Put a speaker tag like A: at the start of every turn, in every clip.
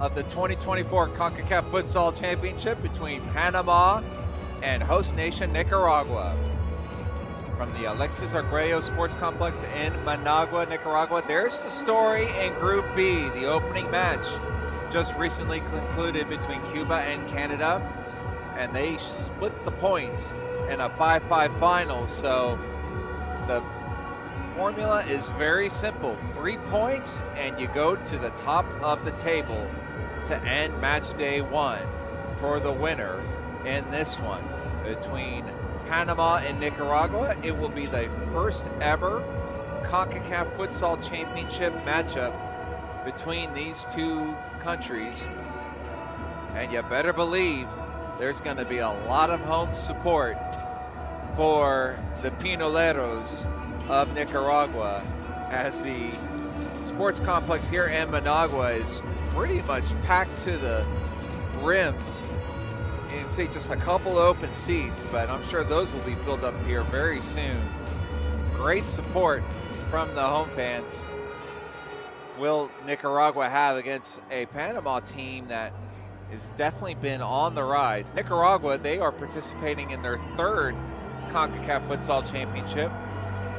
A: of the 2024 Concacaf Futsal Championship between Panama and host nation Nicaragua. From the Alexis Arguello Sports Complex in Managua, Nicaragua, there's the story in Group B. The opening match just recently concluded between Cuba and Canada, and they split the points in a 5-5 final. So the formula is very simple. 3 points and you go to the top of the table to end match day 1 for the winner in this one between Panama and Nicaragua. It will be the first ever Concacaf Futsal Championship matchup between these two countries, and you better believe there's going to be a lot of home support for the Pinoleros of Nicaragua, as the sports complex here in Managua is pretty much packed to the rims. You can see just a couple open seats, but I'm sure those will be filled up here very soon. Great support from the home fans will Nicaragua have against a Panama team that has definitely been on the rise. Nicaragua, they are participating in their third CONCACAF Futsal Championship.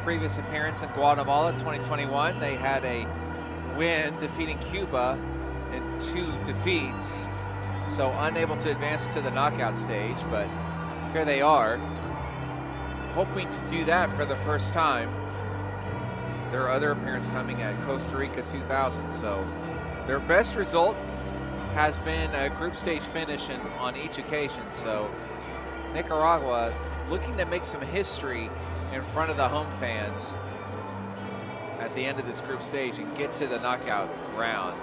A: Previous appearance in Guatemala 2021, they had a win defeating Cuba in 2 defeats, so unable to advance to the knockout stage, but here they are, hoping to do that for the first time. Their other appearance coming at Costa Rica 2000, so their best result has been a group stage finish on each occasion. So Nicaragua looking to make some history in front of the home fans at the end of this group stage and get to the knockout round.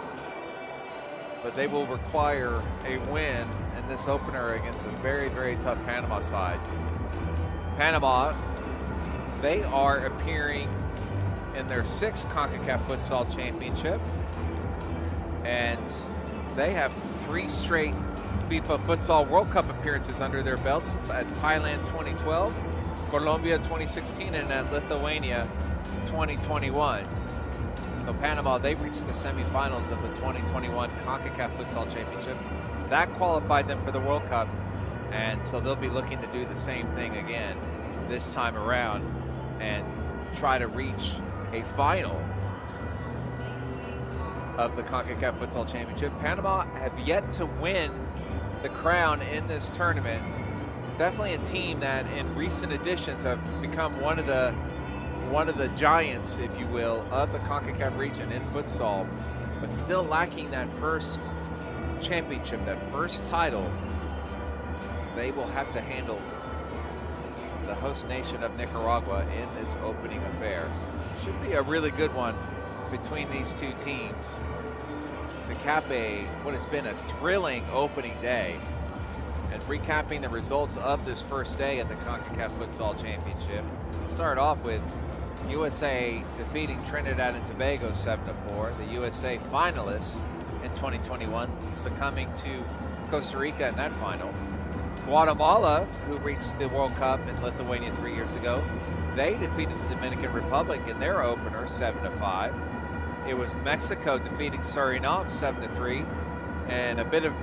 A: But they will require a win in this opener against a very, very tough Panama side. Panama, they are appearing in their 6th CONCACAF Futsal Championship, and they have 3 straight FIFA Futsal World Cup appearances under their belts at Thailand 2012, Colombia 2016, and at Lithuania 2021. So Panama, they reached the semifinals of the 2021 CONCACAF Futsal Championship. That qualified them for the World Cup, and so they'll be looking to do the same thing again this time around and try to reach a final of the CONCACAF Futsal Championship. Panama have yet to win the crown in this tournament. Definitely a team that in recent editions have become one of the giants, if you will, of the CONCACAF region in futsal, but still lacking that first championship, that first title. They will have to handle the host nation of Nicaragua in this opening affair. Should be a really good one between these two teams to cap what has been a thrilling opening day. And recapping the results of this first day at the CONCACAF Futsal Championship, we'll start off with USA defeating Trinidad and Tobago 7-4. The USA finalists in 2021 succumbing to Costa Rica in that final. Guatemala, who reached the World Cup in Lithuania 3 years ago, they defeated the Dominican Republic in their opener 7-5. It was Mexico defeating Suriname 7-3, and a bit of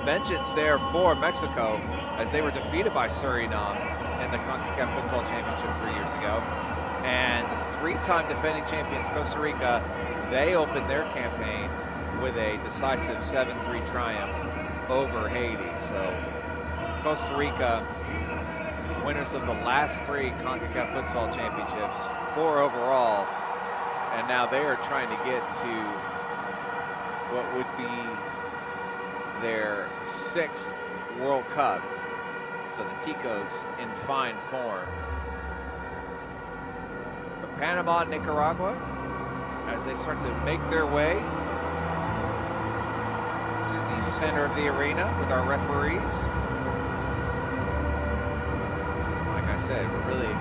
A: vengeance there for Mexico as they were defeated by Suriname in the CONCACAF Futsal Championship 3 years ago. And 3-time defending champions Costa Rica, they opened their campaign with a decisive 7-3 triumph over Haiti. So Costa Rica, winners of the last 3 CONCACAF Futsal Championships, 4 overall, and now they are trying to get to what would be their 6th World Cup. So the Ticos in fine form. But Panama and Nicaragua, as they start to make their way to the center of the arena with our referees. Like I said, we're really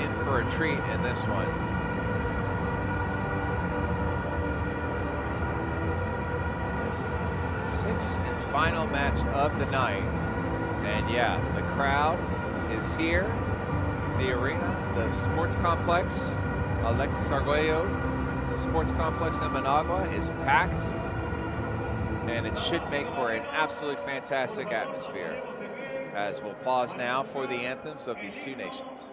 A: in for a treat in this one. In this 6th and final match of the night. And yeah, the crowd is here. The arena, the sports complex, Alexis Arguello Sports Complex in Managua is packed. and it should make for an absolutely fantastic atmosphere. As we'll pause now for the anthems of these two nations.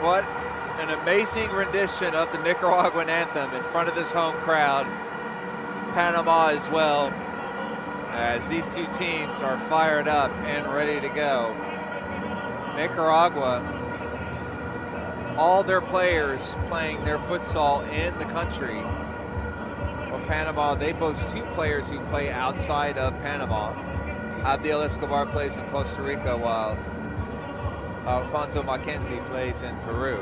A: What an amazing rendition of the Nicaraguan anthem in front of this home crowd. Panama as well, as these two teams are fired up and ready to go. Nicaragua, all their players playing their futsal in the country. Well, Panama, they boast two players who play outside of Panama. Abdiel Escobar plays in Costa Rica, while Alfonso Mackenzie plays in Peru.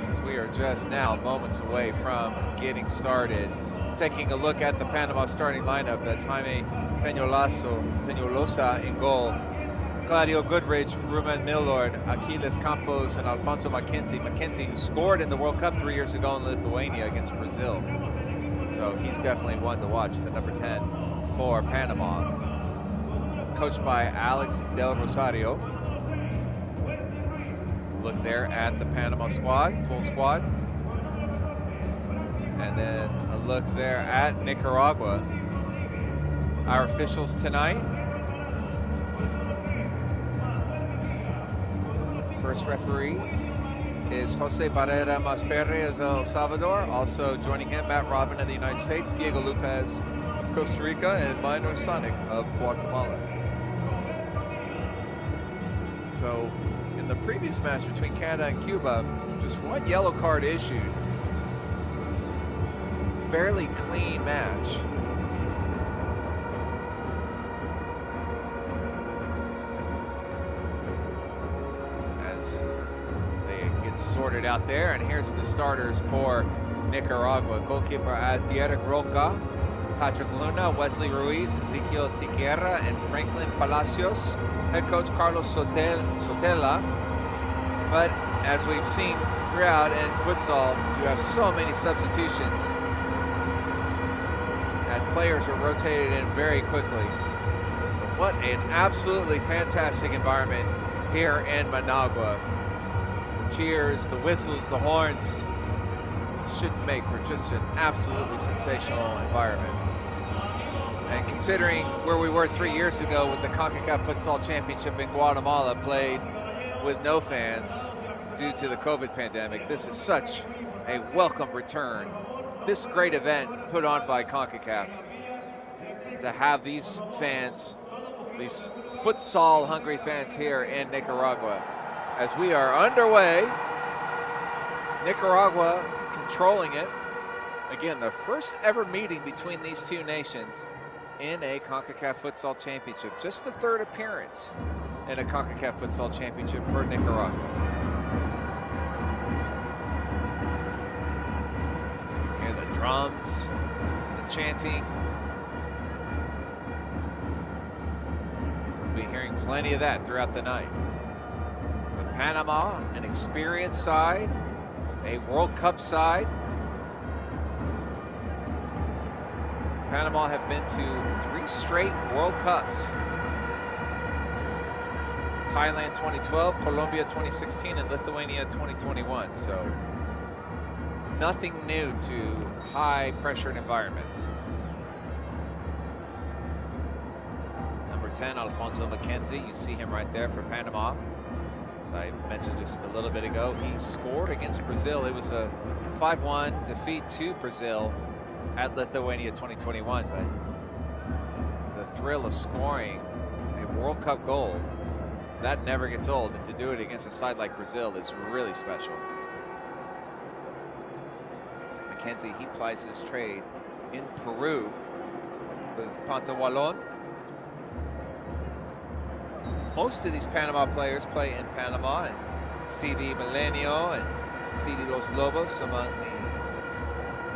A: As we are just now moments away from getting started. Taking a look at the Panama starting lineup, that's Jaime Peñalosa in goal, Claudio Goodridge, Ruben Millord, Aquiles Campos, and Alfonso Mackenzie. Mackenzie, who scored in the World Cup 3 years ago in Lithuania against Brazil. So he's definitely one to watch, the number 10 for Panama. Coached by Alex Del Rosario. Look there at the Panama squad, full squad. And then a look there at Nicaragua. Our officials tonight. First referee is Jose Barrera Masferre of El Salvador. Also joining him, Matt Robin of the United States, Diego Lopez of Costa Rica, and Minor Sonic of Guatemala. So in the previous match between Canada and Cuba, just one yellow card issued. Fairly clean match. As they get sorted out there, and here's the starters for Nicaragua. Goalkeeper Asdierek Roca, Patrick Luna, Wesley Ruiz, Ezequiel Siqueira, and Franklin Palacios. Head coach Carlos Sotela. But as we've seen throughout in futsal, you have so many substitutions. And players are rotated in very quickly. What an absolutely fantastic environment here in Managua. cheers, the whistles, the horns should make for just an absolutely sensational environment. And considering where we were 3 years ago with the Concacaf Futsal Championship in Guatemala played with no fans due to the COVID pandemic, this is such a welcome return. This great event put on by Concacaf to have these fans, these futsal-hungry fans here in Nicaragua. As we are underway, Nicaragua controlling it. Again, the first ever meeting between these two nations in a CONCACAF Futsal Championship. Just the third appearance in a CONCACAF Futsal Championship for Nicaragua. You can hear the drums, the chanting. We'll be hearing plenty of that throughout the night. But Panama, an experienced side, a World Cup side. Panama have been to 3 straight World Cups. Thailand 2012, Colombia 2016, and Lithuania 2021. So nothing new to high pressured environments. Number 10, Alfonso McKenzie. You see him right there for Panama. As I mentioned just a little bit ago, he scored against Brazil. It was a 5-1 defeat to Brazil at Lithuania 2021, but the thrill of scoring a World Cup goal, that never gets old, and to do it against a side like Brazil is really special. McKenzie, he plies his trade in Peru with Pantahualon. Most of these Panama players play in Panama, and CD Milenio and CD Los Lobos among the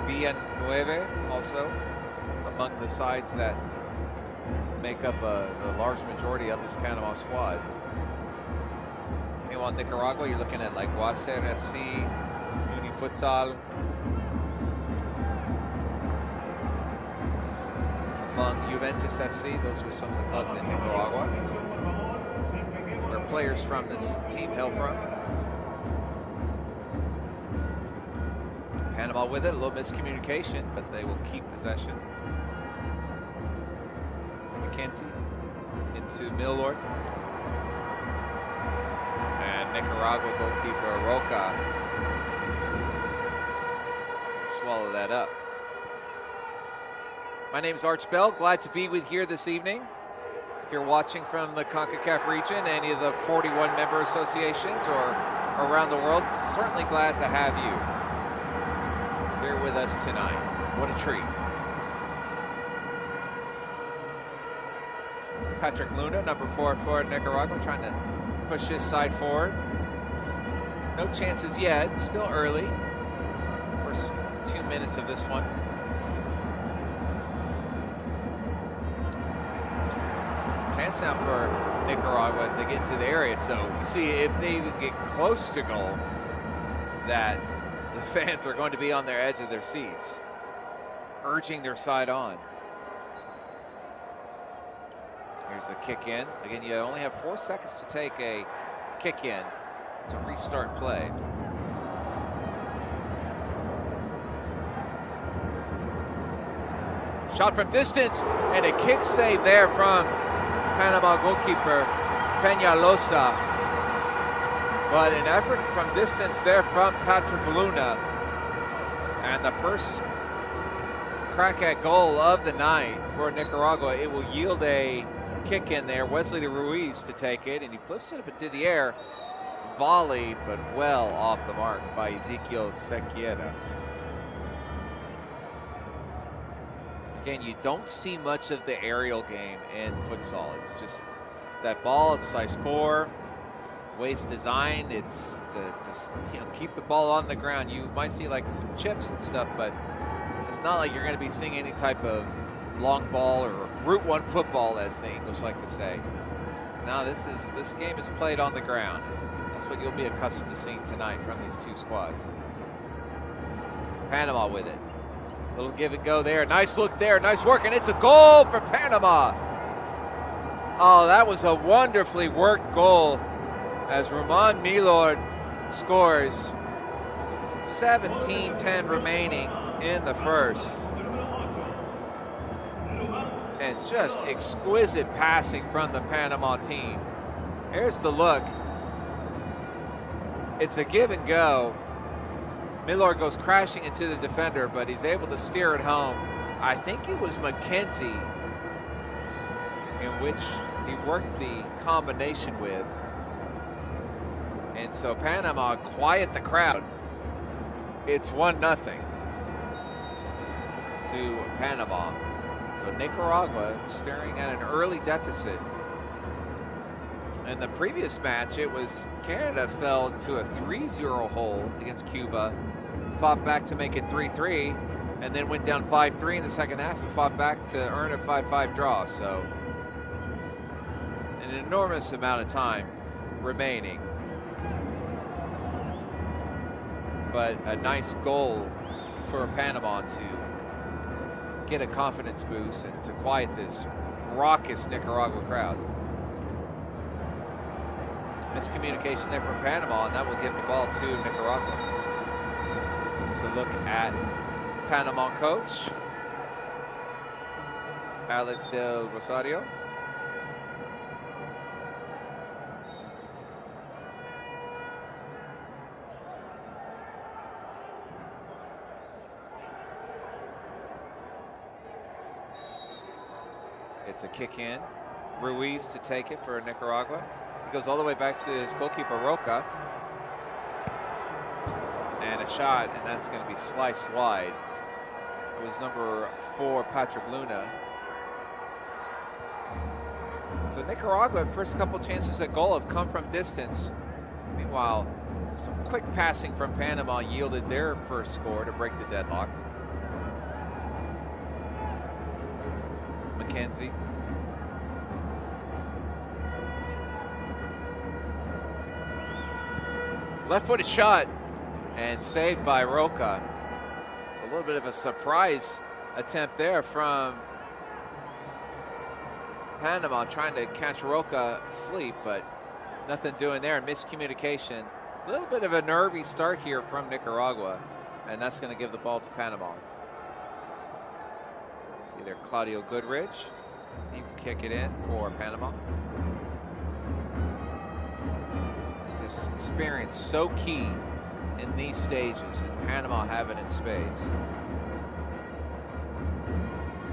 A: Villanueve also among the sides that make up the large majority of this Panama squad. Meanwhile, Nicaragua, you're looking at like Wacer FC, Uni Futsal. Among Juventus FC, those were some of the clubs in Nicaragua where players from this team hail from. Panama with it, a little miscommunication, but they will keep possession. McKenzie into Millord. And Nicaragua goalkeeper Roca will swallow that up. My name is Arch Bell, glad to be with you here this evening. If you're watching from the CONCACAF region, any of the 41 member associations or around the world, certainly glad to have you here with us tonight. What a treat. Patrick Luna, number 4 for Nicaragua, trying to push his side forward. No chances yet, still early. First 2 minutes of this one. Chance out for Nicaragua as they get into the area. So you see, if they even get close to goal, that the fans are going to be on their edge of their seats, urging their side on. Here's a kick in. Again, you only have 4 seconds to take a kick in to restart play. Shot from distance, and a kick save there from Panama goalkeeper Peñalosa. But an effort from distance there from Patrick Luna. And the first crack at goal of the night for Nicaragua. It will yield a kick in there. Wesley Ruiz to take it, and he flips it up into the air. Volleyed, but well off the mark by Ezequiel Sequiera. Again, you don't see much of the aerial game in futsal. It's just that ball, it's size 4. The way it's designed, it's to keep the ball on the ground. You might see like some chips and stuff, but it's not like you're going to be seeing any type of long ball or Route 1 football, as the English like to say. Now this game is played on the ground. That's what you'll be accustomed to seeing tonight from these two squads. Panama with it. Little give and go there. Nice look there. Nice work, and it's a goal for Panama. Oh, that was a wonderfully worked goal as Roman Milord scores. 17-10 remaining in the first. And just exquisite passing from the Panama team. Here's the look. It's a give and go. Miller goes crashing into the defender, but he's able to steer it home. I think it was McKenzie in which he worked the combination with. And so Panama quiet the crowd. It's 1-0 to Panama. So Nicaragua staring at an early deficit. In the previous match, it was Canada fell to a 3-0 hole against Cuba, fought back to make it 3-3, and then went down 5-3 in the second half and fought back to earn a 5-5 draw. So an enormous amount of time remaining. But a nice goal for Panama to get a confidence boost and to quiet this raucous Nicaragua crowd. Miscommunication there from Panama, and that will give the ball to Nicaragua. Here's a look at Panama coach Alex del Rosario. It's a kick in. Ruiz to take it for Nicaragua. He goes all the way back to his goalkeeper, Roca. And a shot, and that's going to be sliced wide. It was number 4, Patrick Luna. So Nicaragua, first couple chances at goal have come from distance. Meanwhile, some quick passing from Panama yielded their first score to break the deadlock. McKenzie. Left-footed shot and saved by Roca. It's a little bit of a surprise attempt there from Panama, trying to catch Roca asleep, but nothing doing there. Miscommunication. A little bit of a nervy start here from Nicaragua, and that's going to give the ball to Panama. See there, Claudio Goodrich. He can kick it in for Panama. This experience so key in these stages, and Panama have it in spades.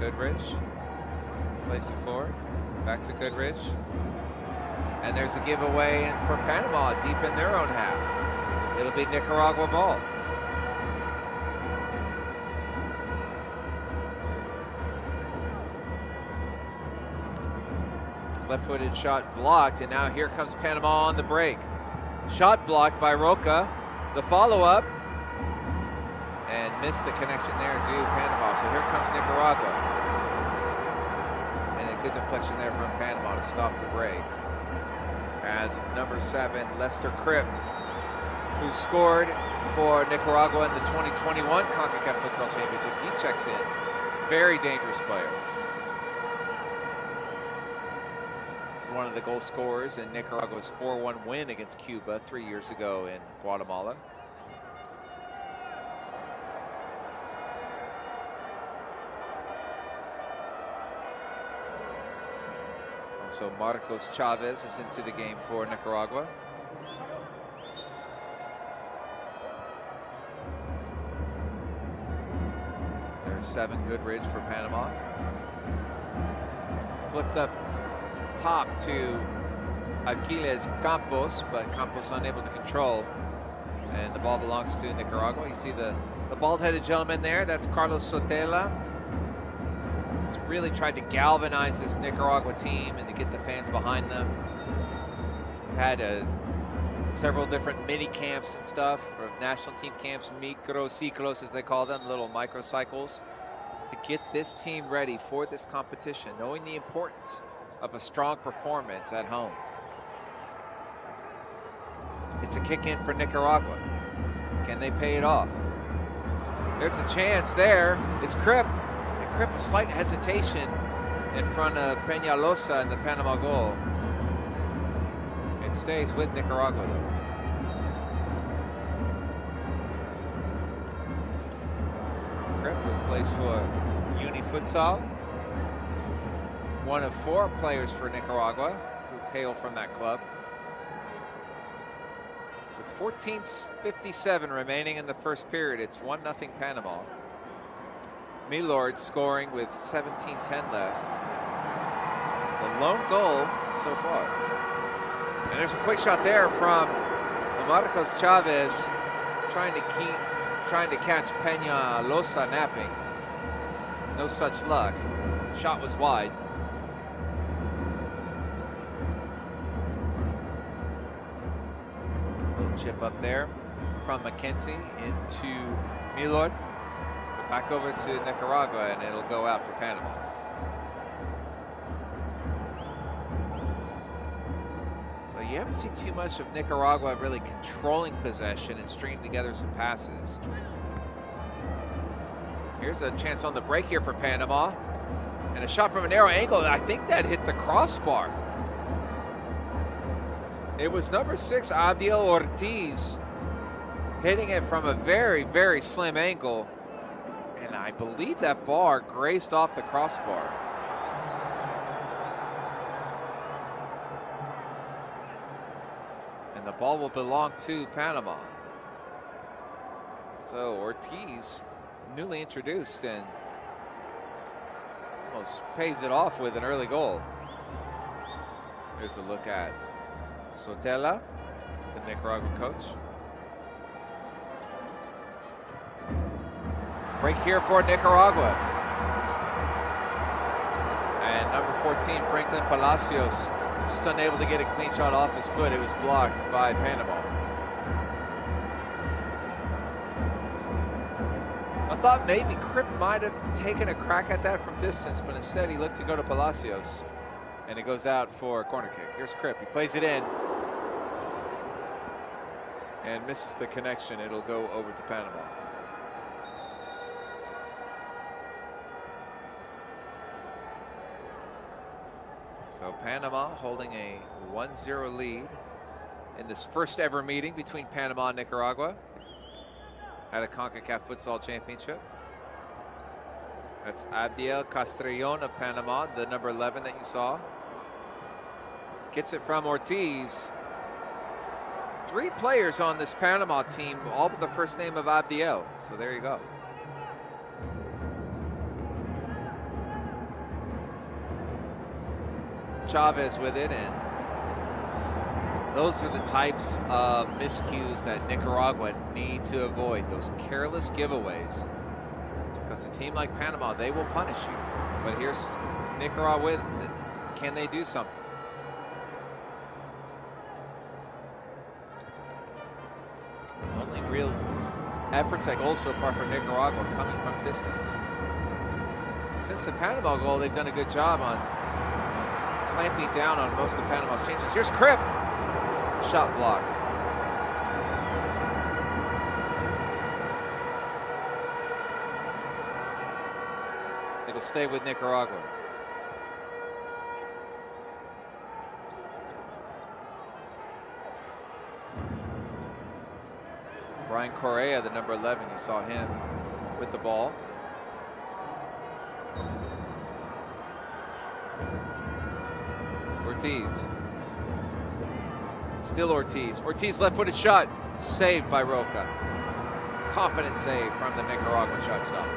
A: Goodrich plays it forward, back to Goodrich, and there's a giveaway in for Panama deep in their own half. It'll be Nicaragua ball. Left-footed shot blocked, and now here comes Panama on the break. Shot blocked by Roca. The follow-up, and missed the connection there to Panama. So here comes Nicaragua. And a good deflection there from Panama to stop the break. As number 7, Lester Cripp, who scored for Nicaragua in the 2021 Concacaf Futsal Championship, he checks in. Very dangerous player. One of the goal scorers in Nicaragua's 4-1 win against Cuba 3 years ago in Guatemala. So Marcos Chavez is into the game for Nicaragua. There's 7, Goodrich for Panama. Flipped up top to Aquiles Campos, but Campos unable to control. And the ball belongs to Nicaragua. You see the bald-headed gentleman there, that's Carlos Sotela. He's really tried to galvanize this Nicaragua team and to get the fans behind them. We've had several different mini camps and stuff, or national team camps, microciclos as they call them, little microcycles, to get this team ready for this competition, knowing the importance of a strong performance at home. It's a kick in for Nicaragua. Can they pay it off? There's a chance there. It's Cripp. And Cripp, a slight hesitation in front of Peñalosa in the Panama goal. It stays with Nicaragua though. Crip, who plays for Uni Futsal. One of 4 players for Nicaragua who hail from that club. With 14:57 remaining in the first period, it's 1-0 Panama. Milord scoring with 17:10 left. The lone goal so far. And there's a quick shot there from Marcos Chavez trying to catch Peñalosa napping. No such luck. Shot was wide. Little chip up there from McKenzie into Milord. Back over to Nicaragua, and it'll go out for Panama. So you haven't seen too much of Nicaragua really controlling possession and stringing together some passes. Here's a chance on the break here for Panama. And a shot from a narrow angle. I think that hit the crossbar. It was number 6, Abdiel Ortiz, hitting it from a very, very slim angle. And I believe that bar grazed off the crossbar. And the ball will belong to Panama. So Ortiz, newly introduced, and almost pays it off with an early goal. Here's a look at Sotela, the Nicaraguan coach. Break here for Nicaragua. And number 14, Franklin Palacios, just unable to get a clean shot off his foot. It was blocked by Panama. I thought maybe Crip might have taken a crack at that from distance, but instead he looked to go to Palacios. And it goes out for a corner kick. Here's Crip. He plays it in. And misses the connection. It'll go over to Panama. So Panama holding a 1-0 lead in this first ever meeting between Panama and Nicaragua at a Concacaf Futsal Championship. That's Abdiel Castrillon of Panama, the number 11 that you saw. Gets it from Ortiz. 3 players on this Panama team, all with the first name of Abdiel. So there you go. Chavez with it, and those are the types of miscues that Nicaragua need to avoid, those careless giveaways. Because a team like Panama, they will punish you. But here's Nicaragua with it. Can they do something? Only real efforts at goal so far for Nicaragua coming from distance. Since the Panama goal, they've done a good job on clamping down on most of Panama's changes. Here's Crip. Shot blocked. It'll stay with Nicaragua. Brian Correa, the number 11, you saw him with the ball. Ortiz. Still Ortiz. Ortiz left-footed shot. Saved by Roca. Confident save from the Nicaraguan shot stopper.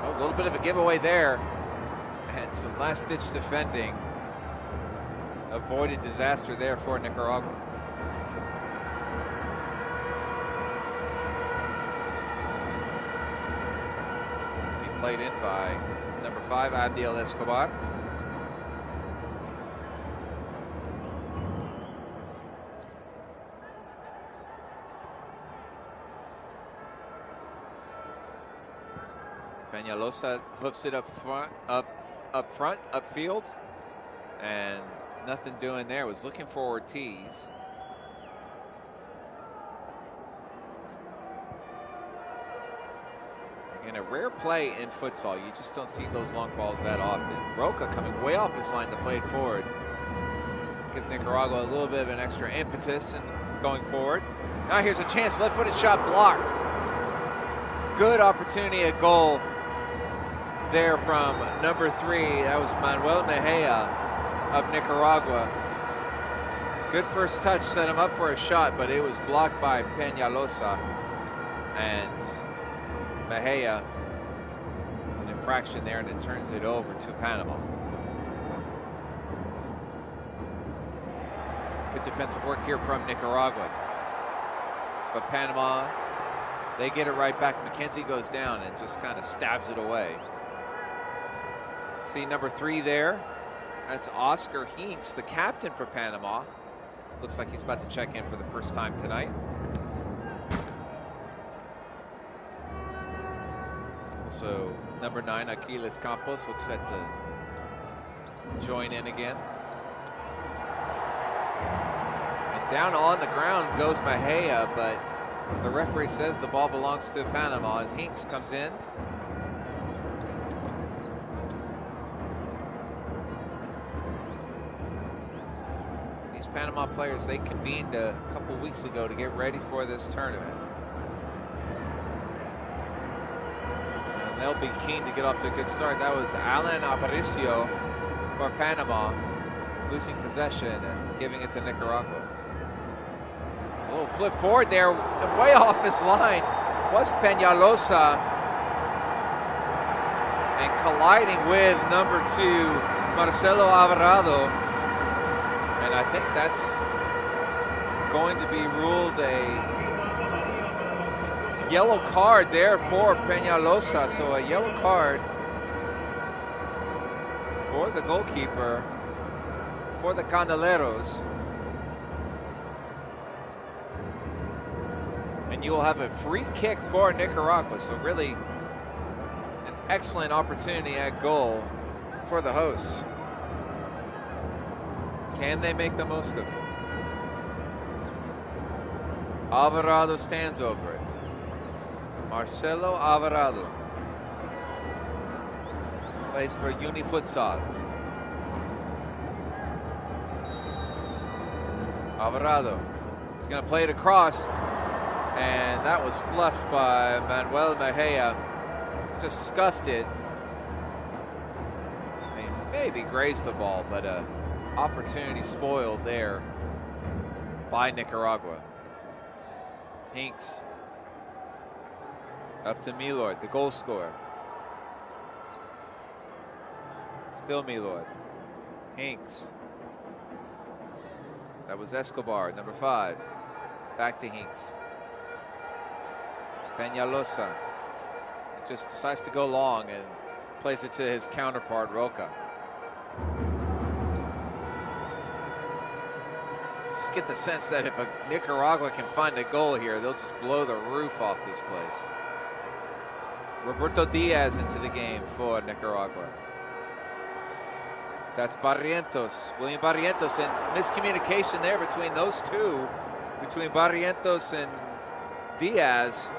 A: Oh, a little bit of a giveaway there. And some last-ditch defending. Avoided disaster there for Nicaragua. Played in by number 5, Abdiel Escobar. Peñalosa hoofs it upfield, and nothing doing there. Was looking for Ortiz. In a rare play in futsal, you just don't see those long balls that often. Roca coming way off his line to play it forward. give Nicaragua a little bit of an extra impetus and going forward. Now here's a chance, left-footed shot blocked. Good opportunity at goal there from number 3. That was Manuel Mejia of Nicaragua. Good first touch, set him up for a shot, but it was blocked by Peñalosa. And Mejia, an infraction there, and it turns it over to Panama. Good defensive work here from Nicaragua. But Panama, they get it right back. McKenzie goes down and just kind of stabs it away. See number 3 there. That's Oscar Hinks, the captain for Panama. Looks like he's about to check in for the first time tonight. Also, number 9, Aquiles Campos, looks set to join in again. And down on the ground goes Mejia, but the referee says the ball belongs to Panama as Hinks comes in. These Panama players, they convened a couple weeks ago to get ready for this tournament. And they'll be keen to get off to a good start. That was Alan Aparicio for Panama, losing possession and giving it to Nicaragua. A little flip forward there, way off his line was Peñalosa, and colliding with number 2, Marcelo Alvarado. And I think that's going to be ruled a yellow card there for Peñalosa. So a yellow card for the goalkeeper for the Candeleros. And you will have a free kick for Nicaragua. So really an excellent opportunity at goal for the hosts. Can they make the most of it? Alvarado stands over it. Marcelo Alvarado plays for Uni Futsal. Alvarado is going to play it across, and that was fluffed by Manuel Mejia. Just scuffed it. I mean, maybe grazed the ball, but opportunity spoiled there by Nicaragua. Hinks up to Milord, the goal scorer. Still Milord. Hinks. That was Escobar, number 5. Back to Hinks. Peñalosa just decides to go long and plays it to his counterpart, Roca. Just get the sense that if Nicaragua can find a goal here, they'll just blow the roof off this place. Roberto Diaz into the game for Nicaragua. That's Barrientos, William Barrientos, and miscommunication there between those two, between Barrientos and Diaz,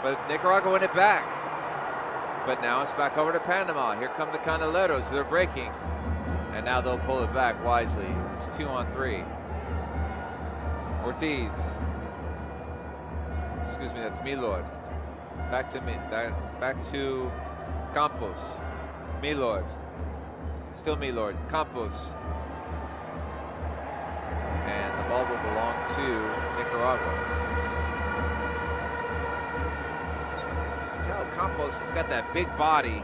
A: but Nicaragua win it back. But now it's back over to Panama. Here come the Candeleros, they're breaking, and now they'll pull it back wisely. It's 2-on-3. Ortiz. Excuse me, that's Milord. Back to Campos. Milord. Still Milord. Campos. And the ball will belong to Nicaragua. Tell Campos has got that big body.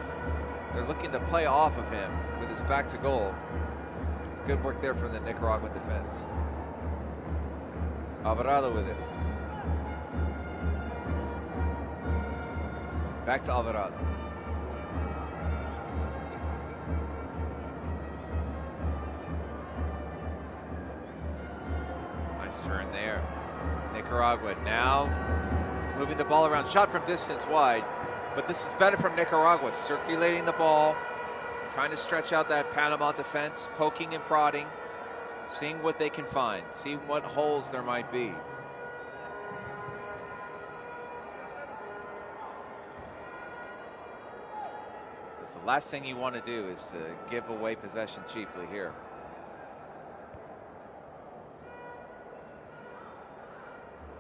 A: They're looking to play off of him with his back to goal. Good work there from the Nicaraguan defense. Alvarado with it. Back to Alvarado. Nice turn there. Nicaragua now moving the ball around. Shot from distance wide. But this is better from Nicaragua. Circulating the ball. Trying to stretch out that Panama defense. Poking and prodding. Seeing what they can find. Seeing what holes there might be. Because the last thing you want to do is to give away possession cheaply here.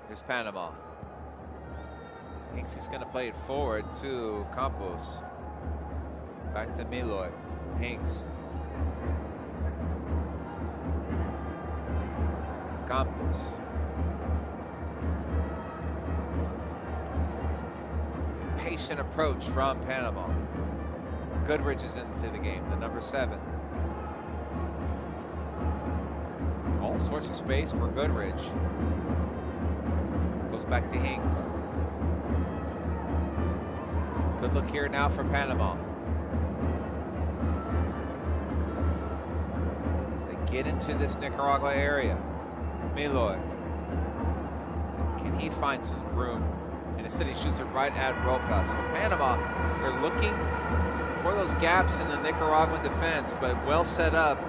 A: Here's Panama. Hinks, he's going to play it forward to Campos. Back to Miloy. Hinks. Campos. Patient approach from Panama. Goodrich is into the game, the number 7. All sorts of space for Goodrich. Goes back to Hinks. Good look here now for Panama. As they get into this Nicaragua area. Miloy. Can he find some room? And instead he shoots it right at Roca. So Panama, they're looking for those gaps in the Nicaraguan defense, but well set up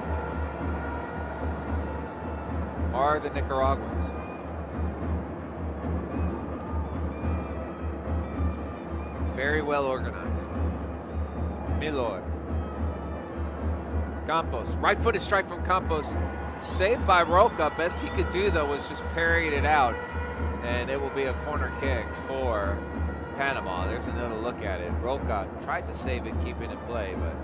A: are the Nicaraguans. Very well organized. Miloy. Campos. Right-footed strike from Campos. Saved by Roca. Best he could do, though, was just parry it out. And it will be a corner kick for Panama. There's another look at it. Roca tried to save it, keep it in play, but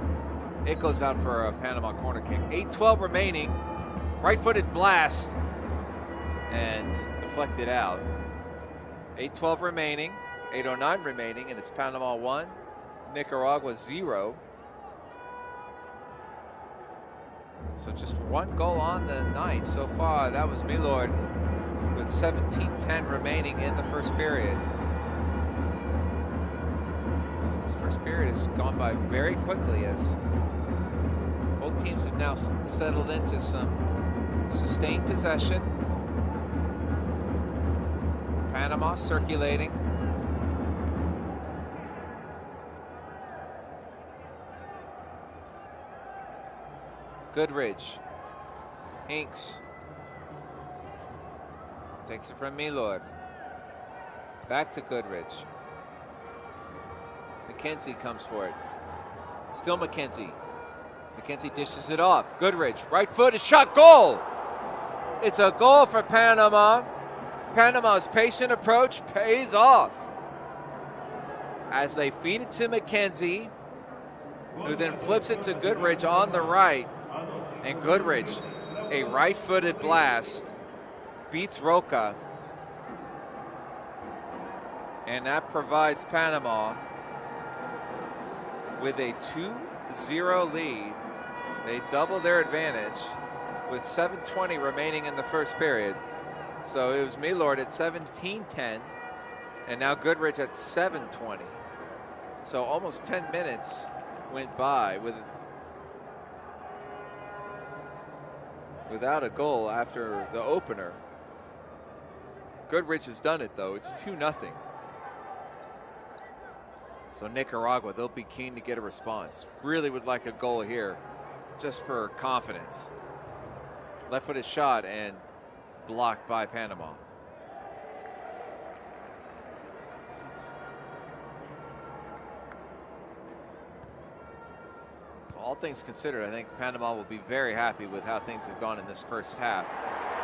A: it goes out for a Panama corner kick. 8:12 remaining. Right-footed blast. And deflected out. 8:12 remaining. 8:09 remaining, and it's Panama 1, Nicaragua 0. So just one goal on the night so far. That was Milord with 17:10 remaining in the first period. So this first period has gone by very quickly as both teams have now settled into some sustained possession. Panama circulating. Goodrich. Hinks. Takes it from Milord. Back to Goodrich. McKenzie comes for it. Still McKenzie. McKenzie dishes it off. Goodrich, right footed shot, goal! It's a goal for Panama. Panama's patient approach pays off. As they feed it to McKenzie, who then flips it to Goodrich on the right. And Goodrich, a right-footed blast, beats Roca. And that provides Panama with a 2-0 lead. They double their advantage with 7:20 remaining in the first period. So it was Milord at 17:10, and now Goodrich at 7:20. So almost 10 minutes went by without a goal after the opener. Goodrich has done it, though. It's 2-0. So Nicaragua, they'll be keen to get a response. Really would like a goal here, just for confidence. Left-footed shot and blocked by Panama. So all things considered, I think Panama will be very happy with how things have gone in this first half.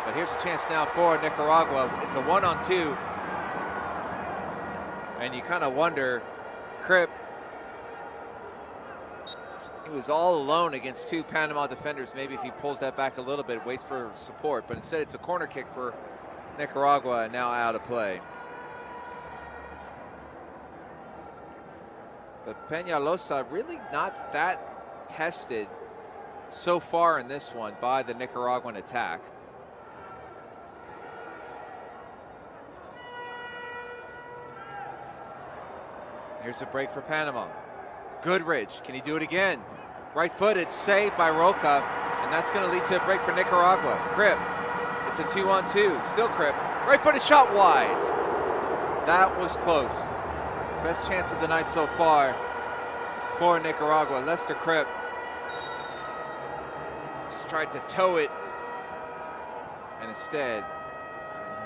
A: But here's a chance now for Nicaragua. It's a 1-on-2. And you kind of wonder, Kripp, he was all alone against 2 Panama defenders. Maybe if he pulls that back a little bit, waits for support. But instead, it's a corner kick for Nicaragua, and now out of play. But Peñalosa really not that tested so far in this one by the Nicaraguan attack. Here's a break for Panama. Goodrich, can he do it again? Right-footed, saved by Roca, and that's going to lead to a break for Nicaragua. Kripp, it's a 2-on-2, still Kripp. Right-footed shot wide. That was close. Best chance of the night so far for Nicaragua. Lester Kripp just tried to toe it, and instead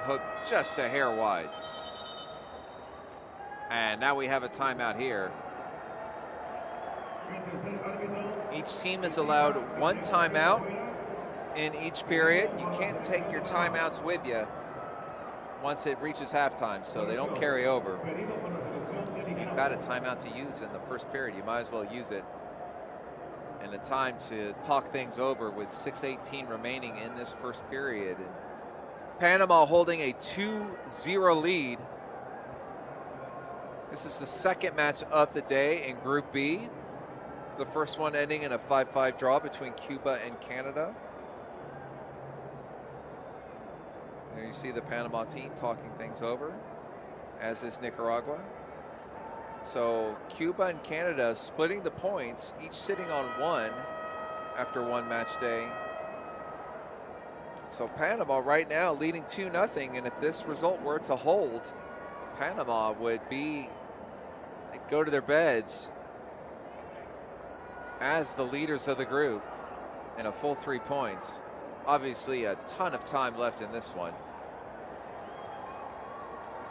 A: hooked just a hair wide. And now we have a timeout here. Each team is allowed 1 timeout in each period. You can't take your timeouts with you. once it reaches halftime, so they don't carry over. So if you've got a timeout to use in the first period, you might as well use it. And a time to talk things over with 6:18 remaining in this first period. And Panama holding a 2-0 lead. This is the second match of the day in Group B. The first one ending in a 5-5 draw between Cuba and Canada. There you see the Panama team talking things over, as is Nicaragua. So Cuba and Canada splitting the points, each sitting on 1 after one match day. So Panama right now leading 2-0, and if this result were to hold, Panama would go to their beds as the leaders of the group in a full 3 points. Obviously a ton of time left in this one.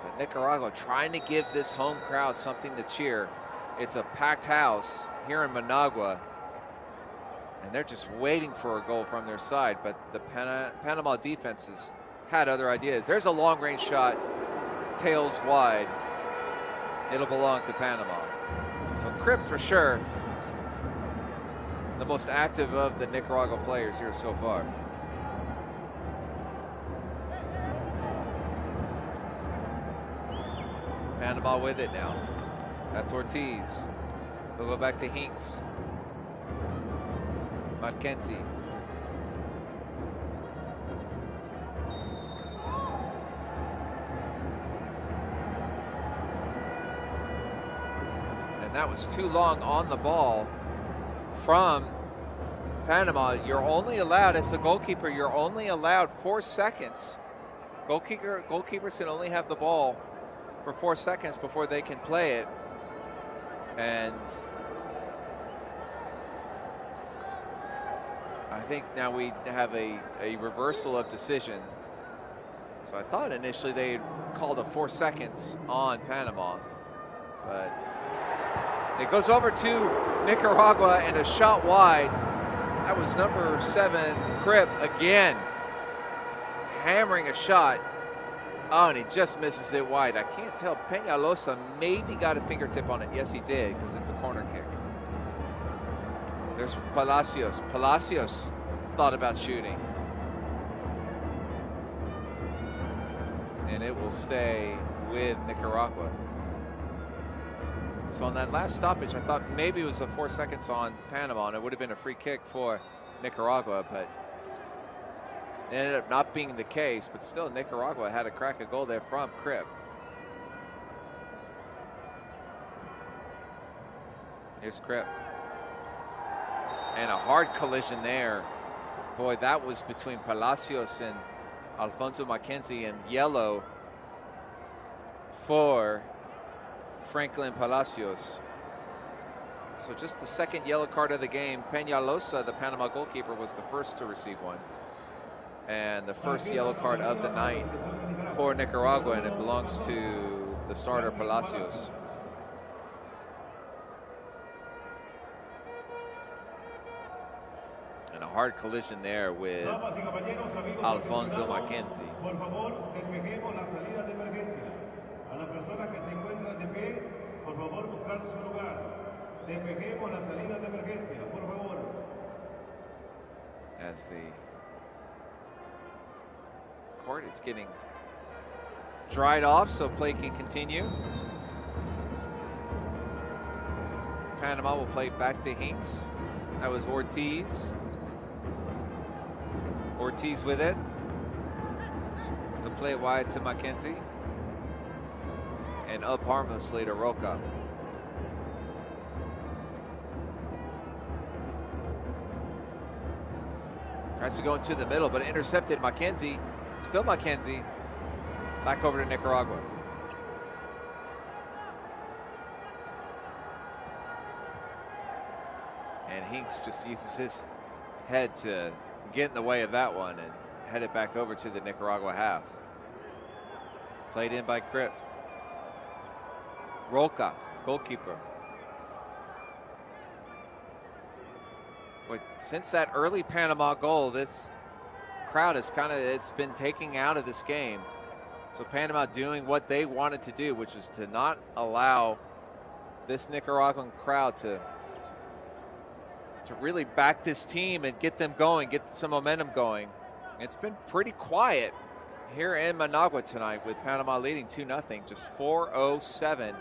A: But Nicaragua trying to give this home crowd something to cheer. It's a packed house here in Managua, and they're just waiting for a goal from their side, but the Panama defenses had other ideas. There's a long-range shot, tails wide. It'll belong to Panama. So Crip for sure, the most active of the Nicaragua players here so far. Panama with it now. That's Ortiz. He'll go back to Hinks. Mackenzie. And that was too long on the ball from Panama. You're only allowed, as the goalkeeper, you're only allowed 4 seconds. Goalkeepers can only have the ball for 4 seconds before they can play it. And I think now we have a reversal of decision. So I thought initially they had called a 4 seconds on Panama, but it goes over to Nicaragua and a shot wide. That was number 7, Crip, again, hammering a shot. Oh, and he just misses it wide. I can't tell. Peñalosa maybe got a fingertip on it. Yes, he did, because it's a corner kick. There's Palacios. Palacios thought about shooting. And it will stay with Nicaragua. So on that last stoppage, I thought maybe it was a 4 seconds on Panama, and it would have been a free kick for Nicaragua, but it ended up not being the case. But still, Nicaragua had a crack a goal there from Crip. Here's Crip. And a hard collision there. Boy, that was between Palacios and Alfonso Mackenzie, and yellow for Franklin Palacios. So just the second yellow card of the game. Peñalosa, the Panama goalkeeper, was the first to receive one. And the first yellow card of the night for Nicaragua, and it belongs to the starter Palacios. And a hard collision there with Alfonso Mackenzie. As the court is getting dried off, so play can continue. Panama will play back to Hinks. That was Ortiz. Ortiz with it. He'll play it wide to Mackenzie. And up harmlessly to Roca. Tries to go into the middle, but intercepted. Mackenzie. Still Mackenzie. Back over to Nicaragua. And Hinks just uses his head to get in the way of that one and head it back over to the Nicaragua half. Played in by Crip. Roca, goalkeeper. But since that early Panama goal, this crowd is it's been taking out of this game. So Panama doing what they wanted to do, which is to not allow this Nicaraguan crowd to really back this team and get them going, get some momentum going. It's been pretty quiet here in Managua tonight with Panama leading 2-0, just 4:07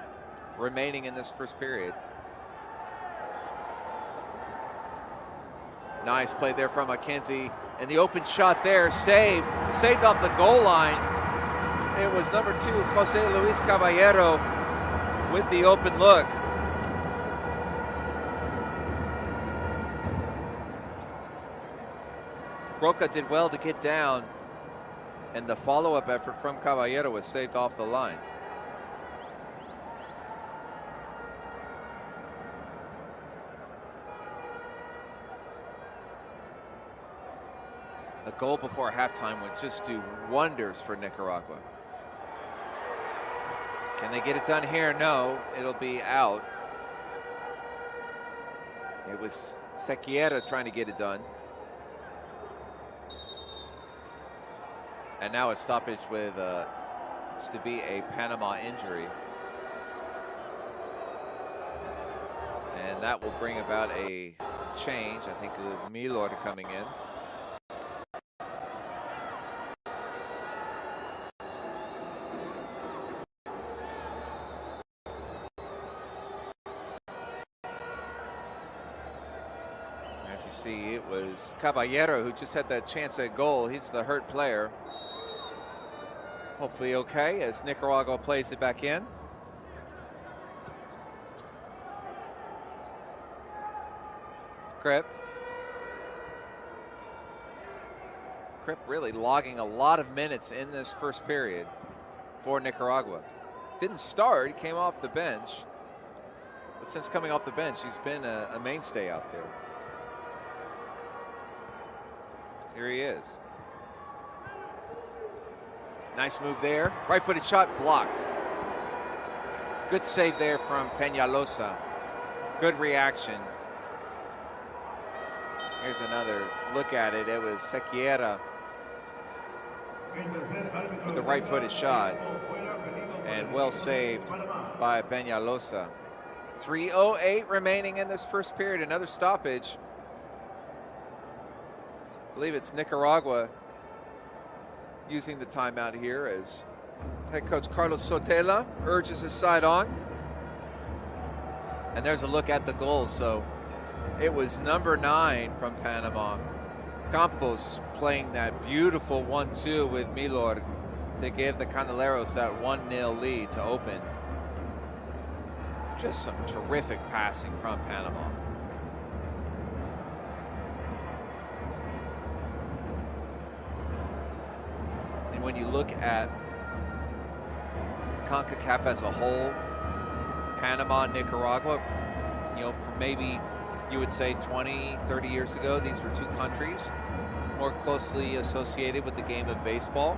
A: remaining in this first period. Nice play there from Mackenzie, and the open shot there, saved off the goal line. It was number 2, Jose Luis Caballero, with the open look. Roca did well to get down, and the follow-up effort from Caballero was saved off the line. A goal before halftime would just do wonders for Nicaragua. Can they get it done here? No, it'll be out. It was Sequeira trying to get it done. And now a stoppage with looks to be a Panama injury. And that will bring about a change, I think, with Milor coming in. As you see, it was Caballero who just had that chance at goal. He's the hurt player. Hopefully okay as Nicaragua plays it back in. Crip really logging a lot of minutes in this first period for Nicaragua. Didn't start, he came off the bench. But since coming off the bench, he's been a mainstay out there. Here he is. Nice move there. Right-footed shot blocked. Good save there from Peñalosa. Good reaction. Here's another look at it. It was Sequeira with the right-footed shot. And well saved by Peñalosa. 3:08 remaining in this first period. Another stoppage. I believe it's Nicaragua using the timeout here as head coach Carlos Sotela urges his side on. And there's a look at the goal. So it was number 9 from Panama, Campos, playing that beautiful 1-2 with Milor to give the Canaleros that 1-0 lead to open. Just some terrific passing from Panama. When you look at Concacaf as a whole, Panama and Nicaragua, you know, for maybe you would say 20, 30 years ago, these were two countries more closely associated with the game of baseball.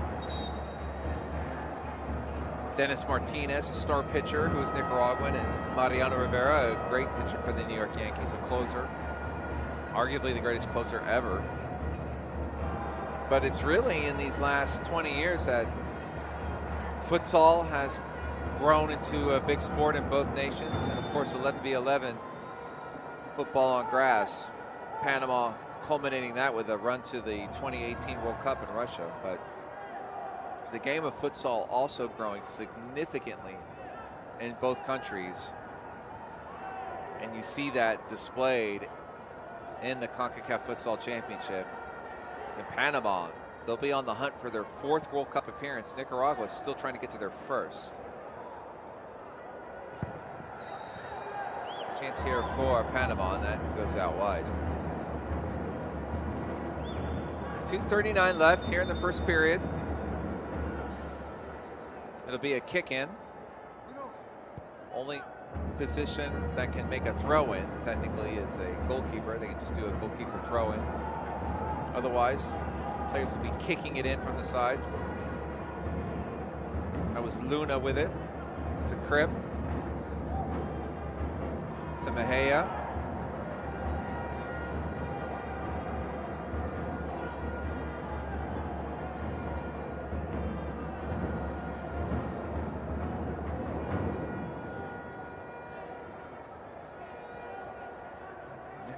A: Dennis Martinez, a star pitcher who is Nicaraguan, and Mariano Rivera, a great pitcher for the New York Yankees, a closer, arguably the greatest closer ever. But it's really in these last 20 years that futsal has grown into a big sport in both nations. And of course, 11v11 football on grass. Panama culminating that with a run to the 2018 World Cup in Russia. But the game of futsal also growing significantly in both countries. And you see that displayed in the Concacaf Futsal Championship. In Panama, they'll be on the hunt for their 4th World Cup appearance. Nicaragua still trying to get to their 1st. Chance here for Panama, and that goes out wide. 2:39 left here in the first period. It'll be a kick in. Only position that can make a throw in, technically, is a goalkeeper. They can just do a goalkeeper throw in. Otherwise, players will be kicking it in from the side. That was Luna with it. To Crip. To Mejia.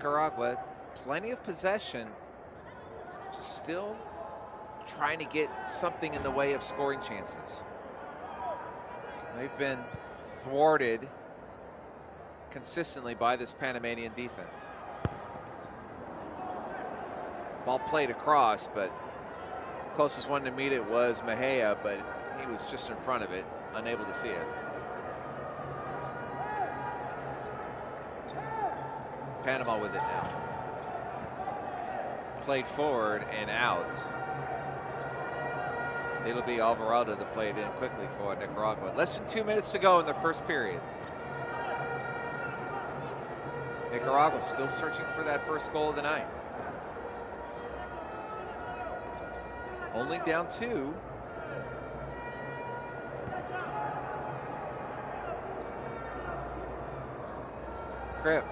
A: Nicaragua, plenty of possession, just still trying to get something in the way of scoring chances. They've been thwarted consistently by this Panamanian defense. Ball played across, but closest one to meet it was Mejia, but he was just in front of it, unable to see it. Panama with it now. Played forward and out. It'll be Alvarado to play it in quickly for Nicaragua. Less than 2 minutes to go in the first period. Nicaragua still searching for that first goal of the night. Only down 2. Crip.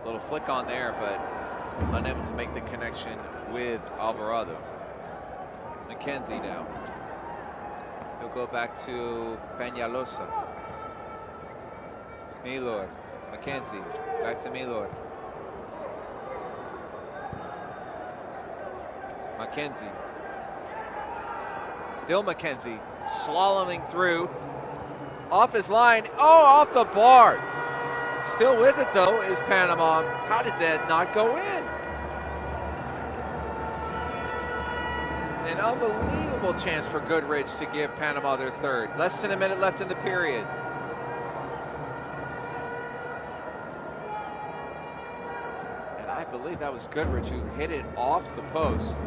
A: Little flick on there, but unable to make the connection with Alvarado. McKenzie now. He'll go back to Peñalosa. Milord. McKenzie. Back to Milord. McKenzie. Still McKenzie. Slaloming through. Off his line. Oh, off the bar. Still with it, though, is Panama. How did that not go in? An unbelievable chance for Goodrich to give Panama their third. Less than a minute left in the period. And I believe that was Goodrich who hit it off the post.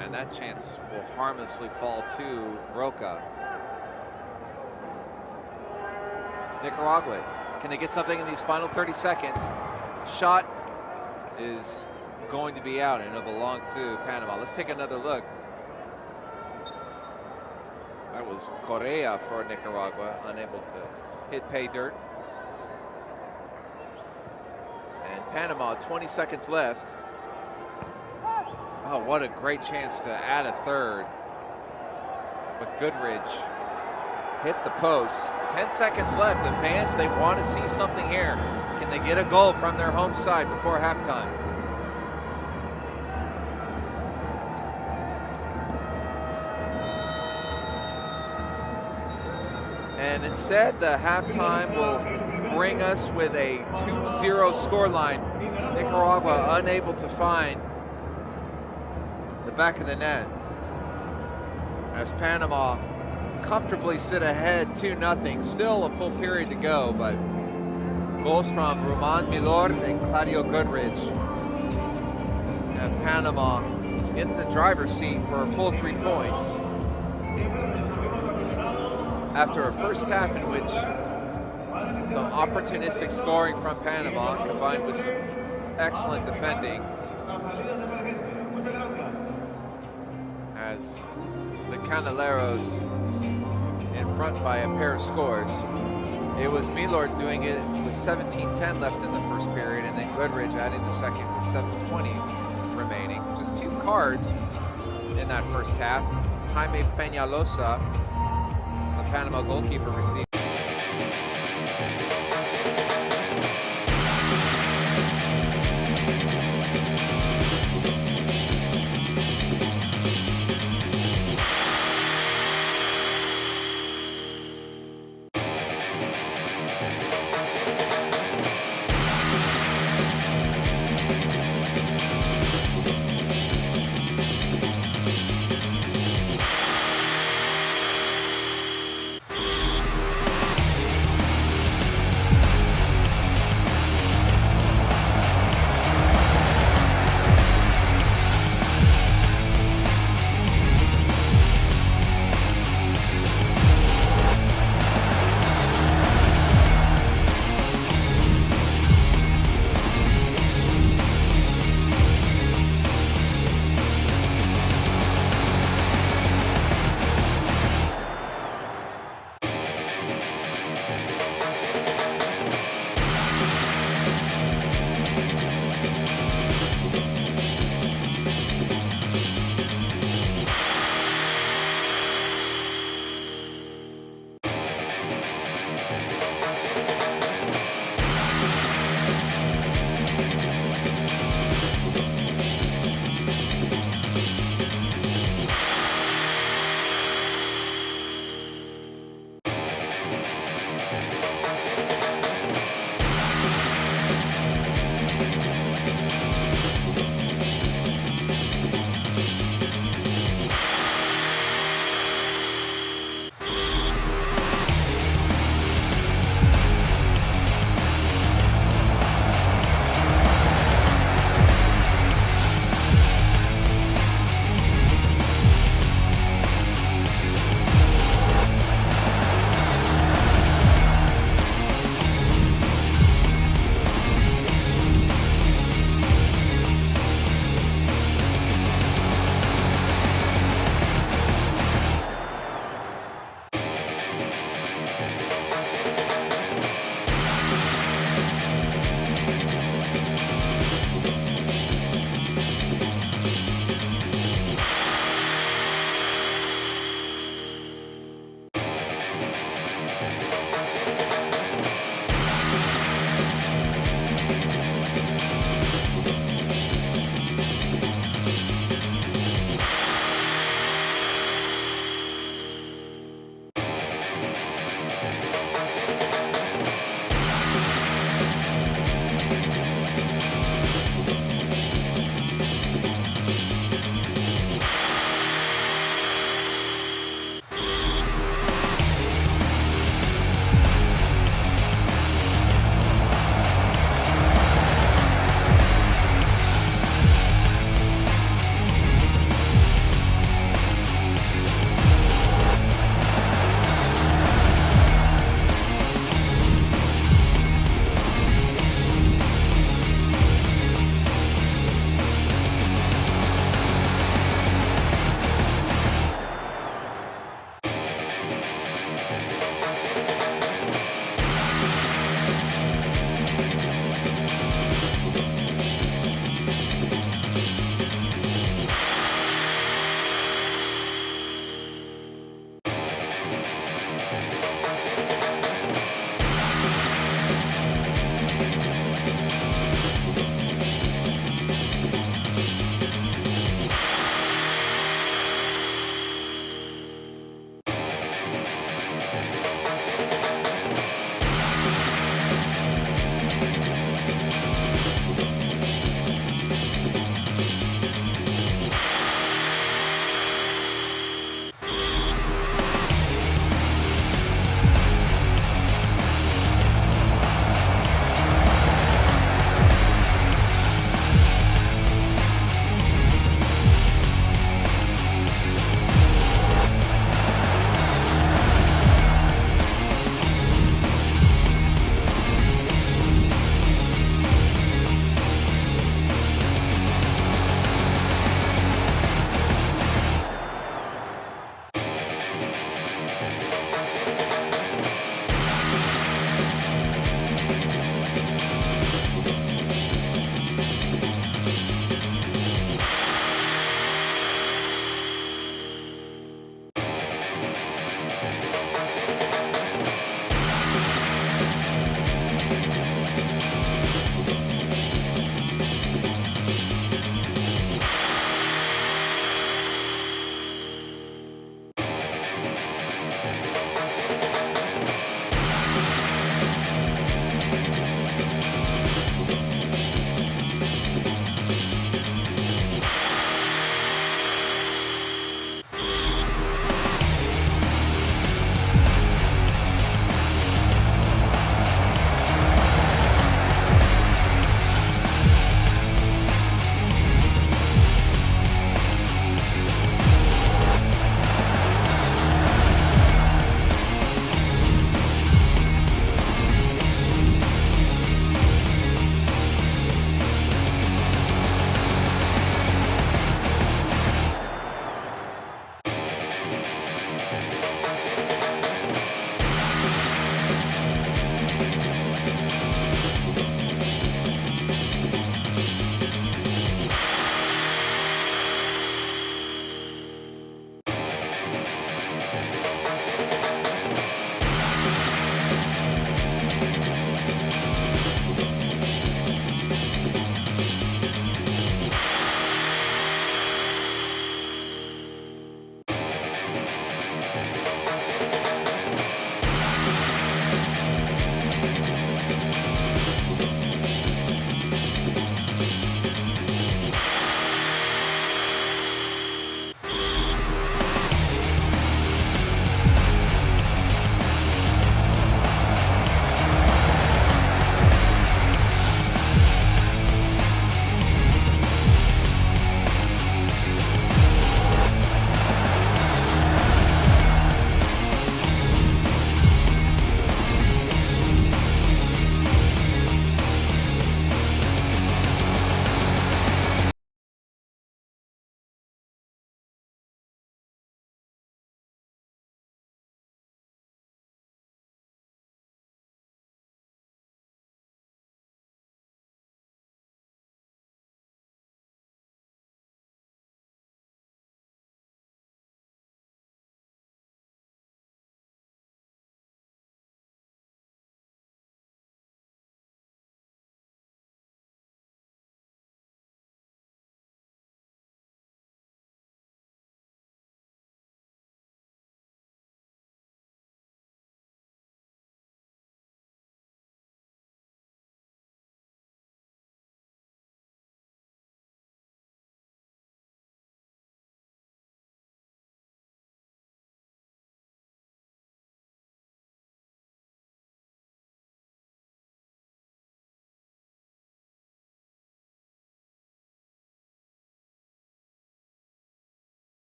A: And that chance will harmlessly fall to Roca. Nicaragua, can they get something in these final 30 seconds? Shot is going to be out and it'll belong to Panama. Let's take another look. That was Correa for Nicaragua, unable to hit pay dirt. And Panama, 20 seconds left. Oh, what a great chance to add a third. But Goodrich hit the post. 10 seconds left. The fans, they want to see something here. Can they get a goal from their home side before halftime? And instead, the halftime will bring us with a 2-0 scoreline. Nicaragua unable to find the back of the net as Panama comfortably sit ahead 2-0. Still a full period to go, but goals from Roman Milord and Claudio Goodrich have Panama in the driver's seat for a full 3 points. After a first half in which some opportunistic scoring from Panama combined with some excellent defending, as the Canaleros in front by a pair of scores. It was Milord doing it with 17:10 left in the first period, and then Goodrich adding the second with 7:20 remaining. Just 2 cards in that first half. Jaime Peñalosa, the Panama goalkeeper, received.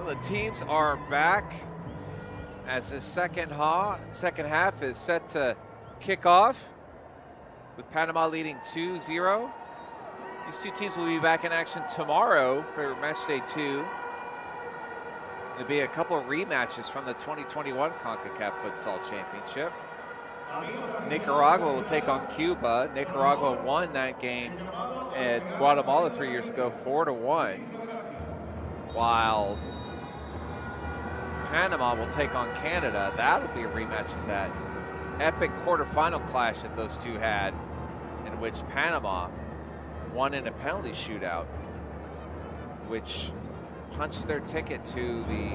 A: Well, the teams are back as the second half is set to kick off with Panama leading 2-0. These two teams will be back in action tomorrow for match day 2. There'll be a couple of rematches from the 2021 Concacaf Futsal Championship. Nicaragua will take on Cuba. Nicaragua won that game at Guatemala 3 years ago, 4-1. While Panama will take on Canada. That'll be a rematch of that epic quarterfinal clash that those two had, in which Panama won in a penalty shootout, which punched their ticket to the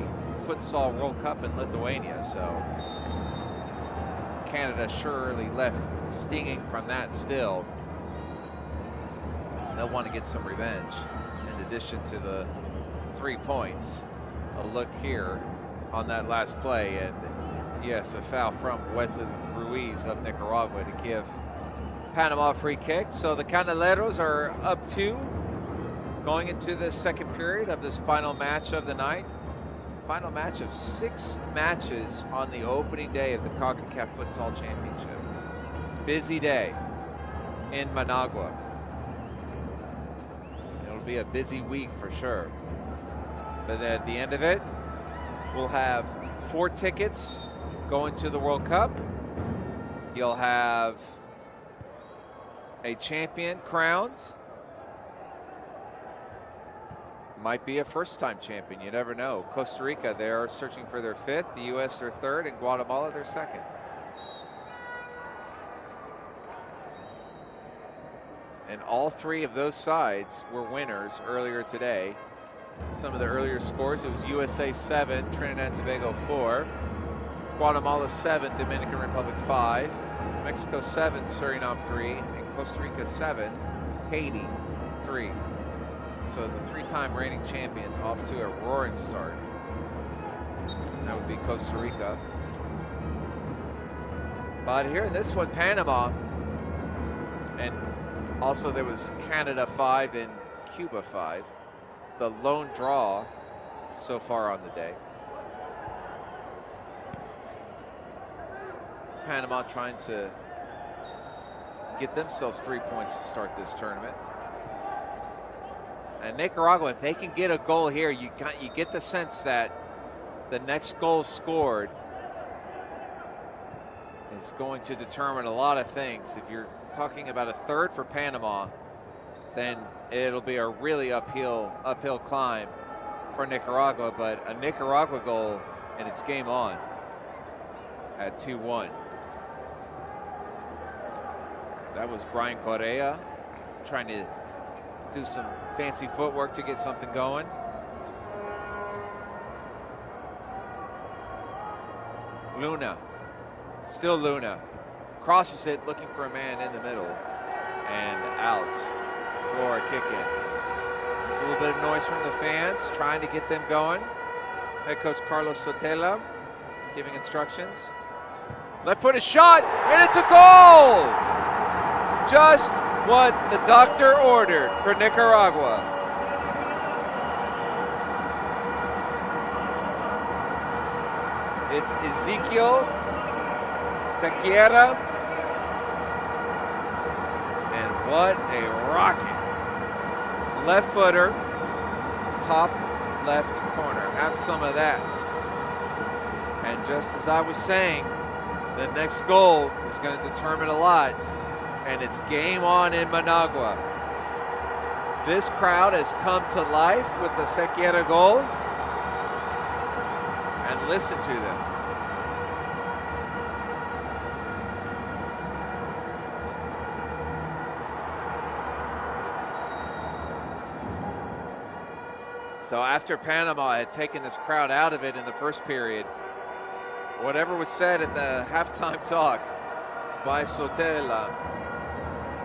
A: Futsal World Cup in Lithuania. So Canada surely left stinging from that still. And they'll want to get some revenge in addition to the 3 points. A look here on that last play, and yes, a foul from Wesley Ruiz of Nicaragua to give Panama a free kick. So the Canaleros are up 2 going into this second period of this final match of the night. Final match of 6 matches on the opening day of the Concacaf Futsal Championship. Busy day in Managua. It'll be a busy week for sure. But at the end of it, we'll have 4 tickets going to the World Cup. You'll have a champion crowned. Might be a first-time champion, you never know. Costa Rica, they are searching for their 5th. The U.S. their 3rd, and Guatemala their 2nd. And all 3 of those sides were winners earlier today. Some of the earlier scores, it was USA 7, Trinidad and Tobago 4, Guatemala 7, Dominican Republic 5, Mexico 7, Suriname 3, and Costa Rica 7, Haiti 3. So the 3-time reigning champions off to a roaring start. That would be Costa Rica. But here in this one, Panama, and also there was Canada 5 and Cuba 5. The lone draw so far on the day. Panama trying to get themselves 3 points to start this tournament. And Nicaragua, if they can get a goal here, you get the sense that the next goal scored is going to determine a lot of things. If you're talking about a 3rd for Panama, then it'll be a really uphill climb for Nicaragua. But a Nicaragua goal, and it's game on at 2-1. That was Brian Correa trying to do some fancy footwork to get something going. Luna, still Luna, crosses it looking for a man in the middle, and out for a kick in. There's a little bit of noise from the fans trying to get them going. Head coach Carlos Sotela giving instructions. Left-footed shot, and it's a goal! Just what the doctor ordered for Nicaragua. It's Ezequiel Sequeira, and what a rocket. Left footer, top left corner. Have some of that. And just as I was saying, the next goal is going to determine a lot. And it's game on in Managua. This crowd has come to life with the Sequeira goal. And listen to them. So after Panama had taken this crowd out of it in the first period, whatever was said at the halftime talk by Sotela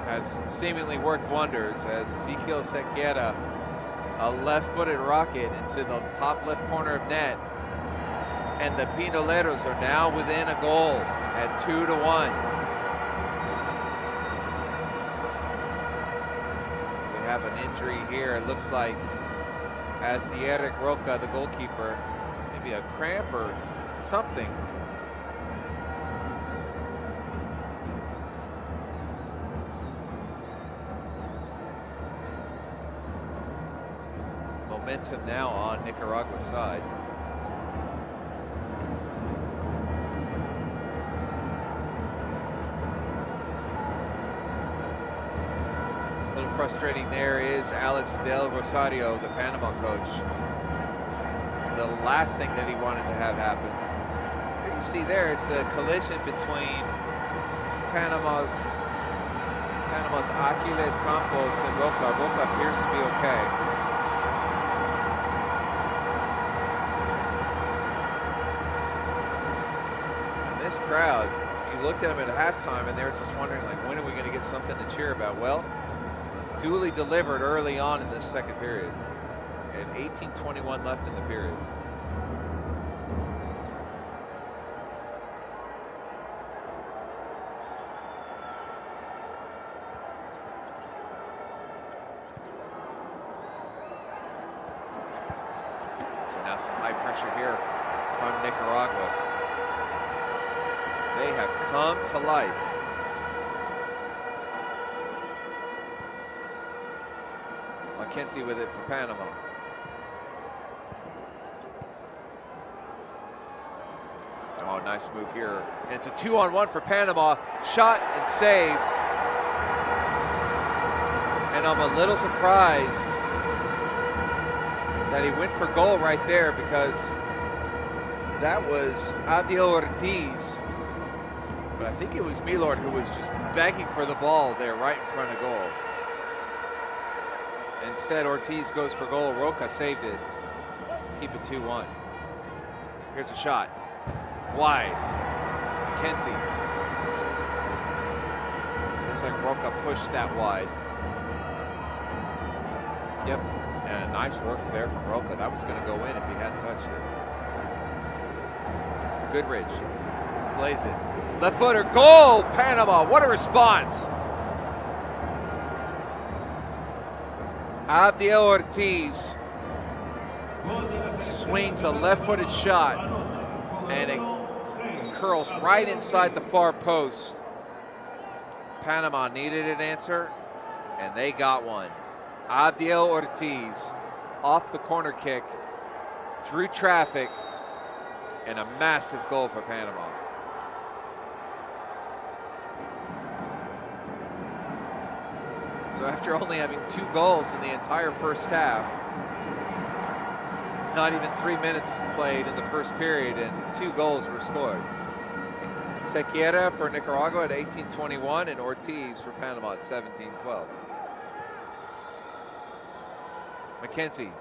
A: has seemingly worked wonders as Ezequiel Sequeira, a left-footed rocket into the top left corner of net. And the Pinoleros are now within a goal at 2-1. We have an injury here. It looks like as the Eric Roca, the goalkeeper, it's maybe a cramp or something. Momentum now on Nicaragua's side. A little frustrating there is Alex Del Rosario, the Panama coach. The last thing that he wanted to have happen. Here you see there, it's the collision between Panama's Aquiles Campos and Roca. Roca appears to be okay. This crowd, you looked at them at halftime and they were just wondering, like, when are we going to get something to cheer about? Well, duly delivered early on in this second period. And 18:21 left in the period. So now some high pressure here from Nicaragua. They have come to life. McKenzie with it for Panama. Oh, nice move here. And it's a 2-on-1 for Panama. Shot and saved. And I'm a little surprised that he went for goal right there, because that was Adiel Ortiz. But I think it was Milord who was just begging for the ball there right in front of goal. Instead, Ortiz goes for goal. Roca saved it to keep it 2-1. Here's a shot. Wide. McKenzie. Looks like Roca pushed that wide. Yep. And nice work there from Roca. That was going to go in if he hadn't touched it. Goodridge plays it. Left footer, goal, Panama, what a response. Abdiel Ortiz swings a left-footed shot and it curls right inside the far post. Panama needed an answer and they got one. Abdiel Ortiz off the corner kick, through traffic, and a massive goal for Panama. So after only having 2 goals in the entire first half, not even 3 minutes played in the first period, and 2 goals were scored. Sequeira for Nicaragua at 18:21 and Ortiz for Panama at 17:12. McKenzie.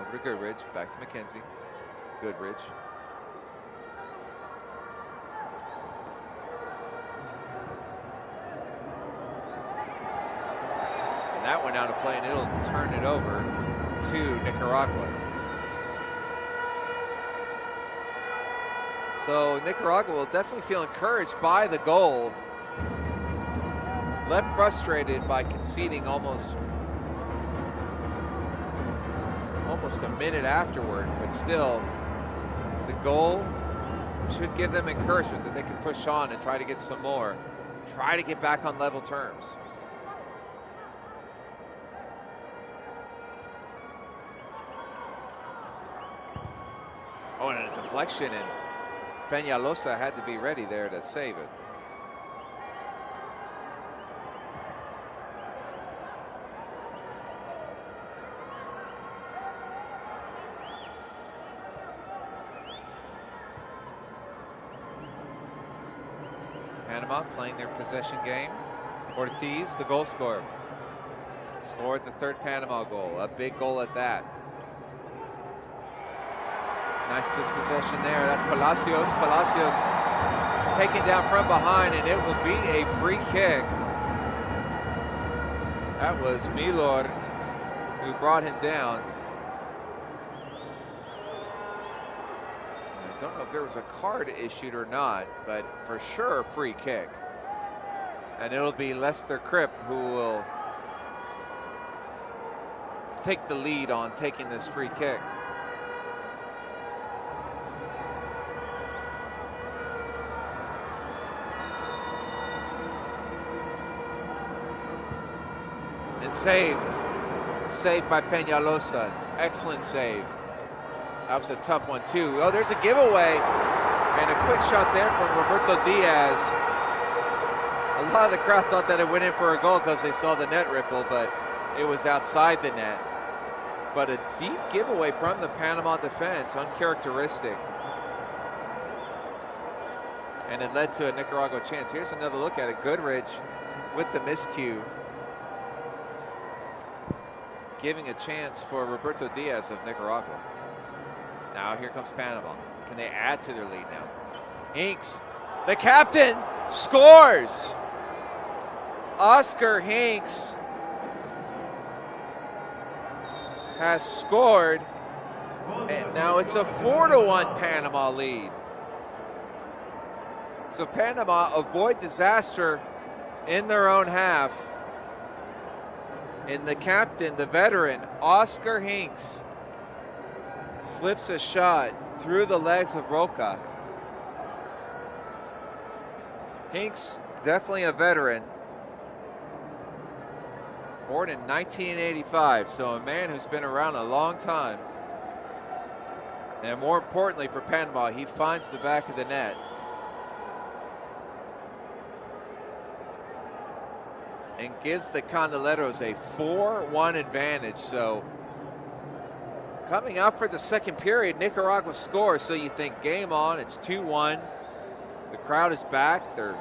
A: Over to Goodridge, back to McKenzie. Goodridge. And that went out of play, and it'll turn it over to Nicaragua. So Nicaragua will definitely feel encouraged by the goal. Left frustrated by conceding almost a minute afterward, but still, the goal should give them encouragement that they can push on and try to get some more. Try to get back on level terms. Oh, and a deflection, and Peñalosa had to be ready there to save it. Panama playing their possession game. Ortiz, the goal scorer. Scored the 3rd Panama goal, a big goal at that. Nice dispossession there, that's Palacios. Palacios taken down from behind, and it will be a free kick. That was Milord who brought him down. Don't know if there was a card issued or not, but for sure a free kick. And it'll be Lester Kripp who will take the lead on taking this free kick. And saved by Peñalosa. Excellent save. That was a tough one too. Oh, there's a giveaway and a quick shot there from Roberto Diaz. A lot of the crowd thought that it went in for a goal because they saw the net ripple, but it was outside the net. But a deep giveaway from the Panama defense, uncharacteristic. And it led to a Nicaragua chance. Here's another look at it. Goodrich with the miscue, giving a chance for Roberto Diaz of Nicaragua. Now here comes Panama. Can they add to their lead now? Hinks, the captain, scores! Oscar Hinks has scored, and now it's a 4-1 Panama lead. So Panama avoid disaster in their own half. And the captain, the veteran, Oscar Hinks, slips a shot through the legs of Roca. Hinks, definitely a veteran. Born in 1985, so a man who's been around a long time. And more importantly for Panama, he finds the back of the net. And gives the Candileros a 4-1 advantage. So coming up for the second period, Nicaragua scores. So you think game on, it's 2-1. The crowd is back, they're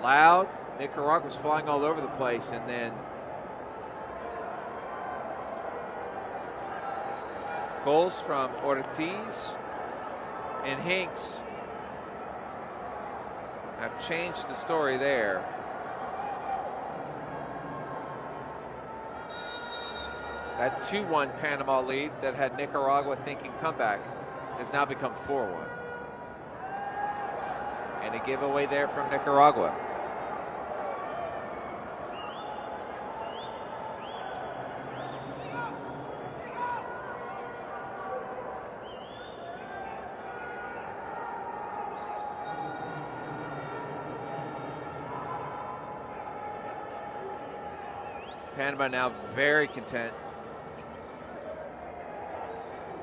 A: loud. Nicaragua's flying all over the place, and then goals from Ortiz and Hinks have changed the story there. That 2-1 Panama lead that had Nicaragua thinking comeback has now become 4-1. And a giveaway there from Nicaragua. Panama now very content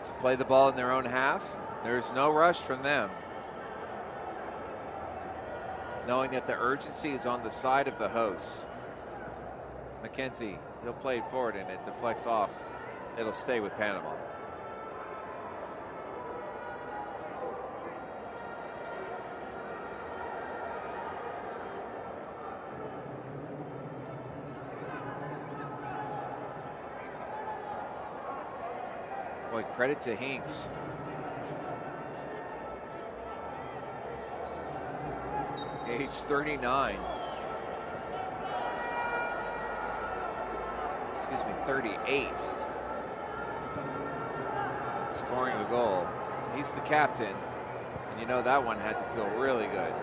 A: to play the ball in their own half. There's no rush from them, knowing that the urgency is on the side of the hosts. McKenzie, he'll play it forward and it deflects off. It'll stay with Panama. Boy, credit to Hinks. Age 39. Excuse me, 38. And scoring a goal. He's the captain. And you know that one had to feel really good.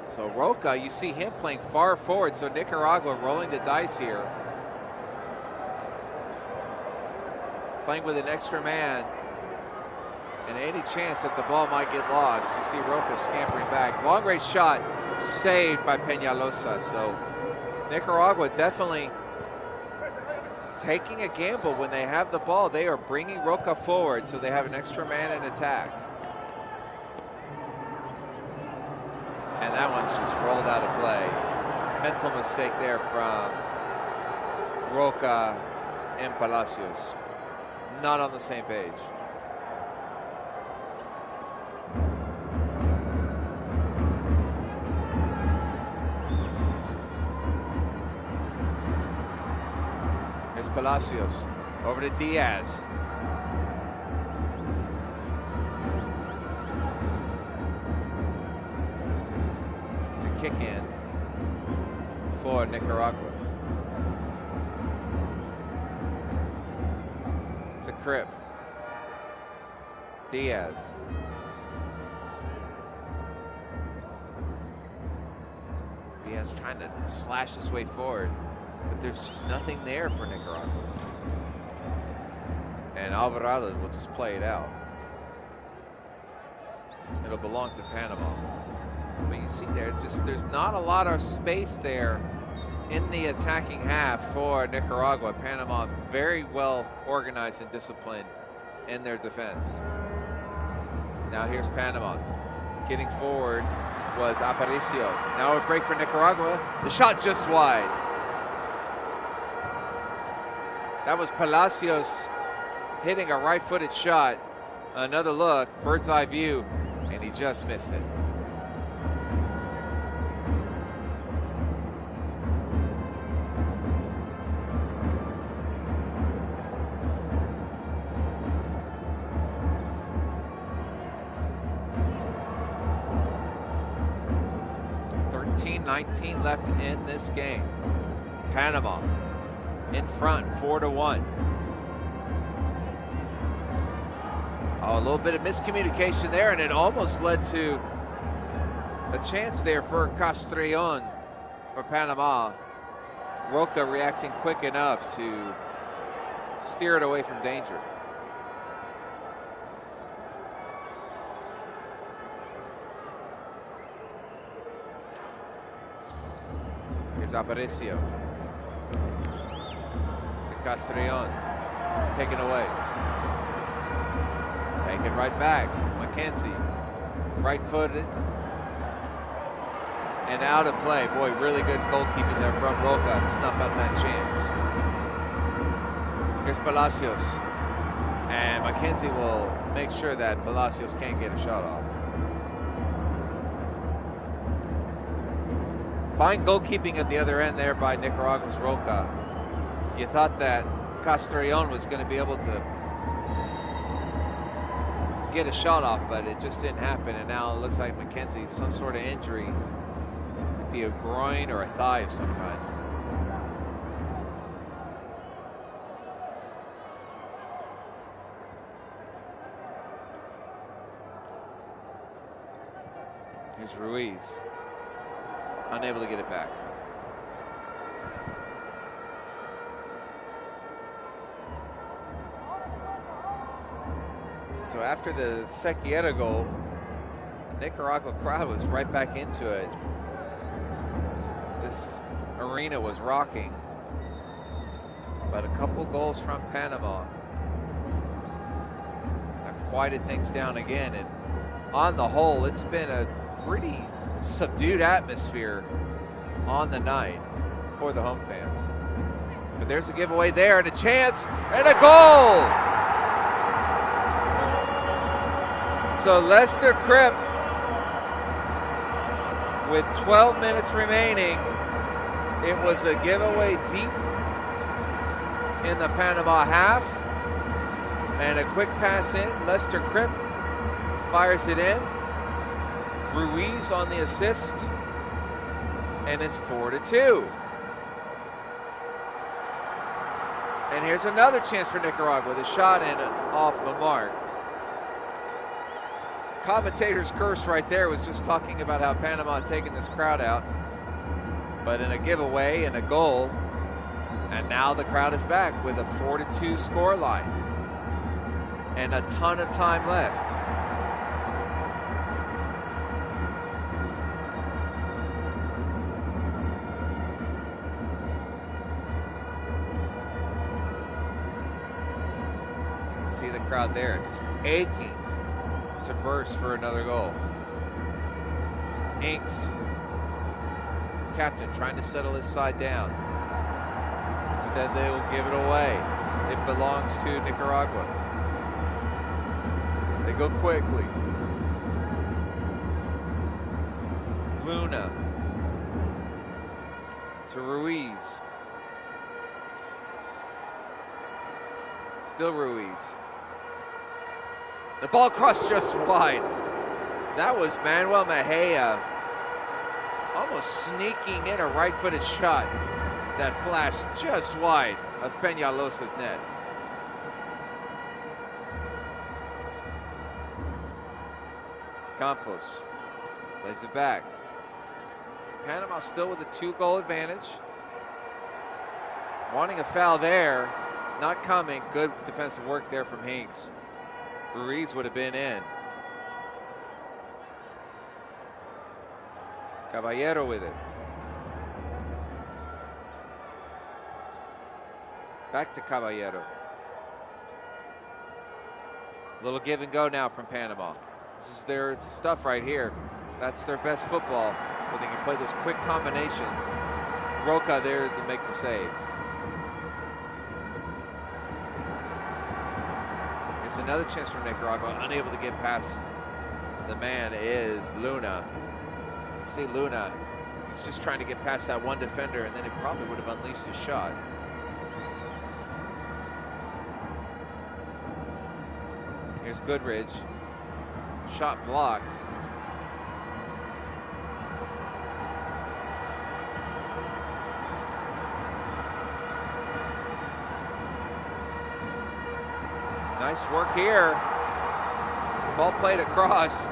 A: So Roca, you see him playing far forward. So Nicaragua rolling the dice here. Playing with an extra man, and any chance that the ball might get lost. You see Roca scampering back. Long range shot saved by Peñalosa. So Nicaragua definitely taking a gamble when they have the ball. They are bringing Roca forward, so they have an extra man in attack. And that one's just rolled out of play. Mental mistake there from Roca and Palacios. Not on the same page. Here's Palacios over to Diaz. It's a kick in for Nicaragua. To Kripp. Diaz. Diaz trying to slash his way forward, but there's just nothing there for Nicaragua. And Alvarado will just play it out. It'll belong to Panama. But you see there's not a lot of space there in the attacking half for Nicaragua. Panama very well organized and disciplined in their defense. Now here's Panama. Getting forward was Aparicio. Now a break for Nicaragua. The shot just wide. That was Palacios hitting a right-footed shot. Another look, bird's eye view, and he just missed it. .19 left in this game. Panama in front, 4-1. Oh, a little bit of miscommunication there, and it almost led to a chance there for Castrillon for Panama. Roca reacting quick enough to steer it away from danger. Here's Aparicio. To Castrillon. Taken away. Taken right back. Mackenzie. Right-footed. And out of play. Boy, really good goalkeeping there from Roca to snuff out that chance. Here's Palacios. And Mackenzie will make sure that Palacios can't get a shot off. Fine goalkeeping at the other end there by Nicaragua's Roca. You thought that Castrillon was going to be able to get a shot off, but it just didn't happen. And now it looks like Mackenzie, some sort of injury. Could be a groin or a thigh of some kind. Here's Ruiz. Unable to get it back. So after the Sequiera goal, the Nicaragua crowd was right back into it. This arena was rocking. But a couple goals from Panama have quieted things down again. And on the whole, it's been a pretty subdued atmosphere on the night for the home fans. But there's a giveaway there and a chance and a goal. So Lester Kripp, with 12 minutes remaining, it was a giveaway deep in the Panama half, and a quick pass in. Lester Kripp fires it in. Ruiz on the assist, and it's 4-2. And here's another chance for Nicaragua. The shot in off the mark. Commentator's curse right there was just talking about how Panama had taken this crowd out. But in a giveaway and a goal, and now the crowd is back with a 4-2 score line. And a ton of time left. See the crowd there just aching to burst for another goal. Inks, captain, trying to settle his side down. Instead, they will give it away. It belongs to Nicaragua. They go quickly. Luna to Ruiz. Still Ruiz. The ball crossed just wide. That was Manuel Mejia almost sneaking in a right-footed shot that flashed just wide of Peñalosa's net. Campos plays it back. Panama still with a 2-goal advantage. Wanting a foul there, not coming. Good defensive work there from Hinks. Ruiz would have been in. Caballero with it. Back to Caballero. Little give and go now from Panama. This is their stuff right here. That's their best football, where they can play those quick combinations. Roca there to make the save. Here's another chance for Nicaragua. Unable to get past the man is Luna. You see Luna, he's just trying to get past that one defender, and then he probably would have unleashed a shot. Here's Goodridge. Shot blocked. Nice work here. Ball played across.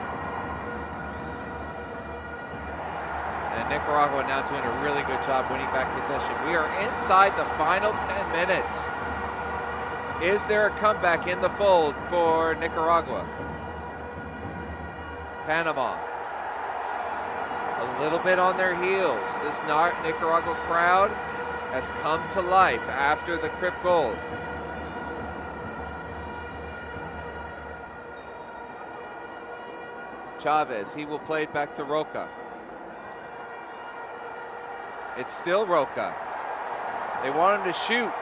A: And Nicaragua now doing a really good job winning back possession. We are inside the final 10 minutes. Is there a comeback in the fold for Nicaragua? Panama, a little bit on their heels. This Nicaragua crowd has come to life after the Crip goal. Chavez, he will play it back to Roca. It's still Roca. They want him to shoot.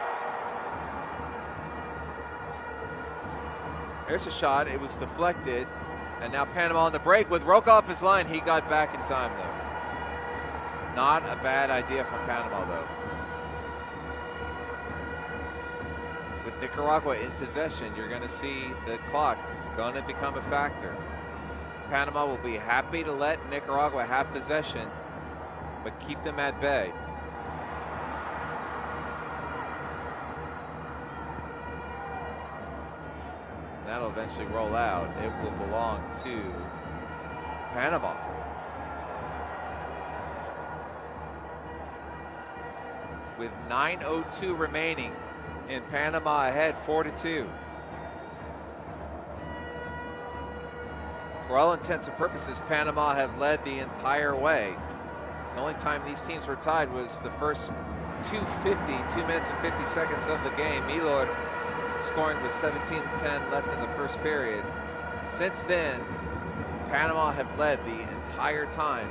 A: There's a shot, it was deflected. And now Panama on the break with Roca off his line. He got back in time though. Not a bad idea from Panama though. With Nicaragua in possession, you're gonna see the clock is gonna become a factor. Panama will be happy to let Nicaragua have possession, but keep them at bay. That'll eventually roll out. It will belong to Panama. With 9:02 remaining, in Panama ahead 4-2. For all intents and purposes, Panama have led the entire way. The only time these teams were tied was the first 2 minutes and 50 seconds of the game. Milor scoring with 17:10 left in the first period. Since then, Panama have led the entire time.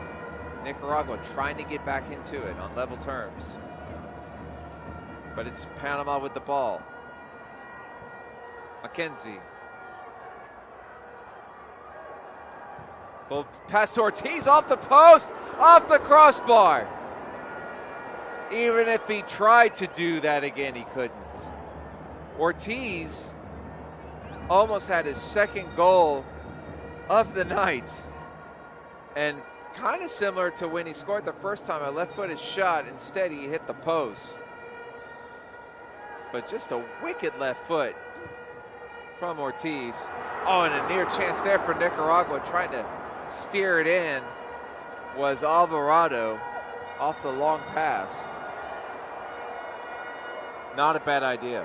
A: Nicaragua trying to get back into it on level terms. But it's Panama with the ball. Mackenzie. Well, pass to Ortiz off the post, off the crossbar. Even if he tried to do that again, he couldn't. Ortiz almost had his second goal of the night. And kind of similar to when he scored the first time, a left-footed shot. Instead, he hit the post. But just a wicked left foot from Ortiz. Oh, and a near chance there for Nicaragua, trying to steer it in was Alvarado off the long pass. Not a bad idea.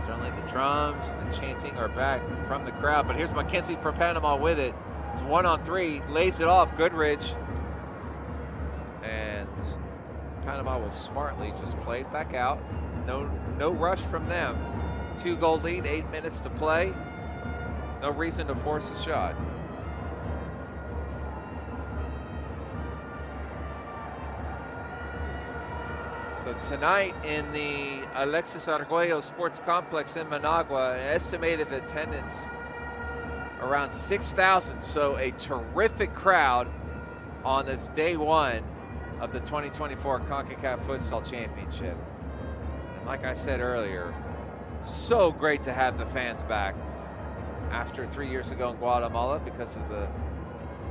A: Certainly the drums and the chanting are back from the crowd, but here's Mackenzie from Panama with it. It's 1-on-3, lays it off, Goodridge. And Panama will smartly just play it back out. No rush from them. 2-goal lead, 8 minutes to play. No reason to force a shot. So tonight in the Alexis Arguello Sports Complex in Managua, an estimated attendance around 6,000. So a terrific crowd on this day one of the 2024 Concacaf Futsal Championship. And like I said earlier, so great to have the fans back after 3 years ago in Guatemala because of the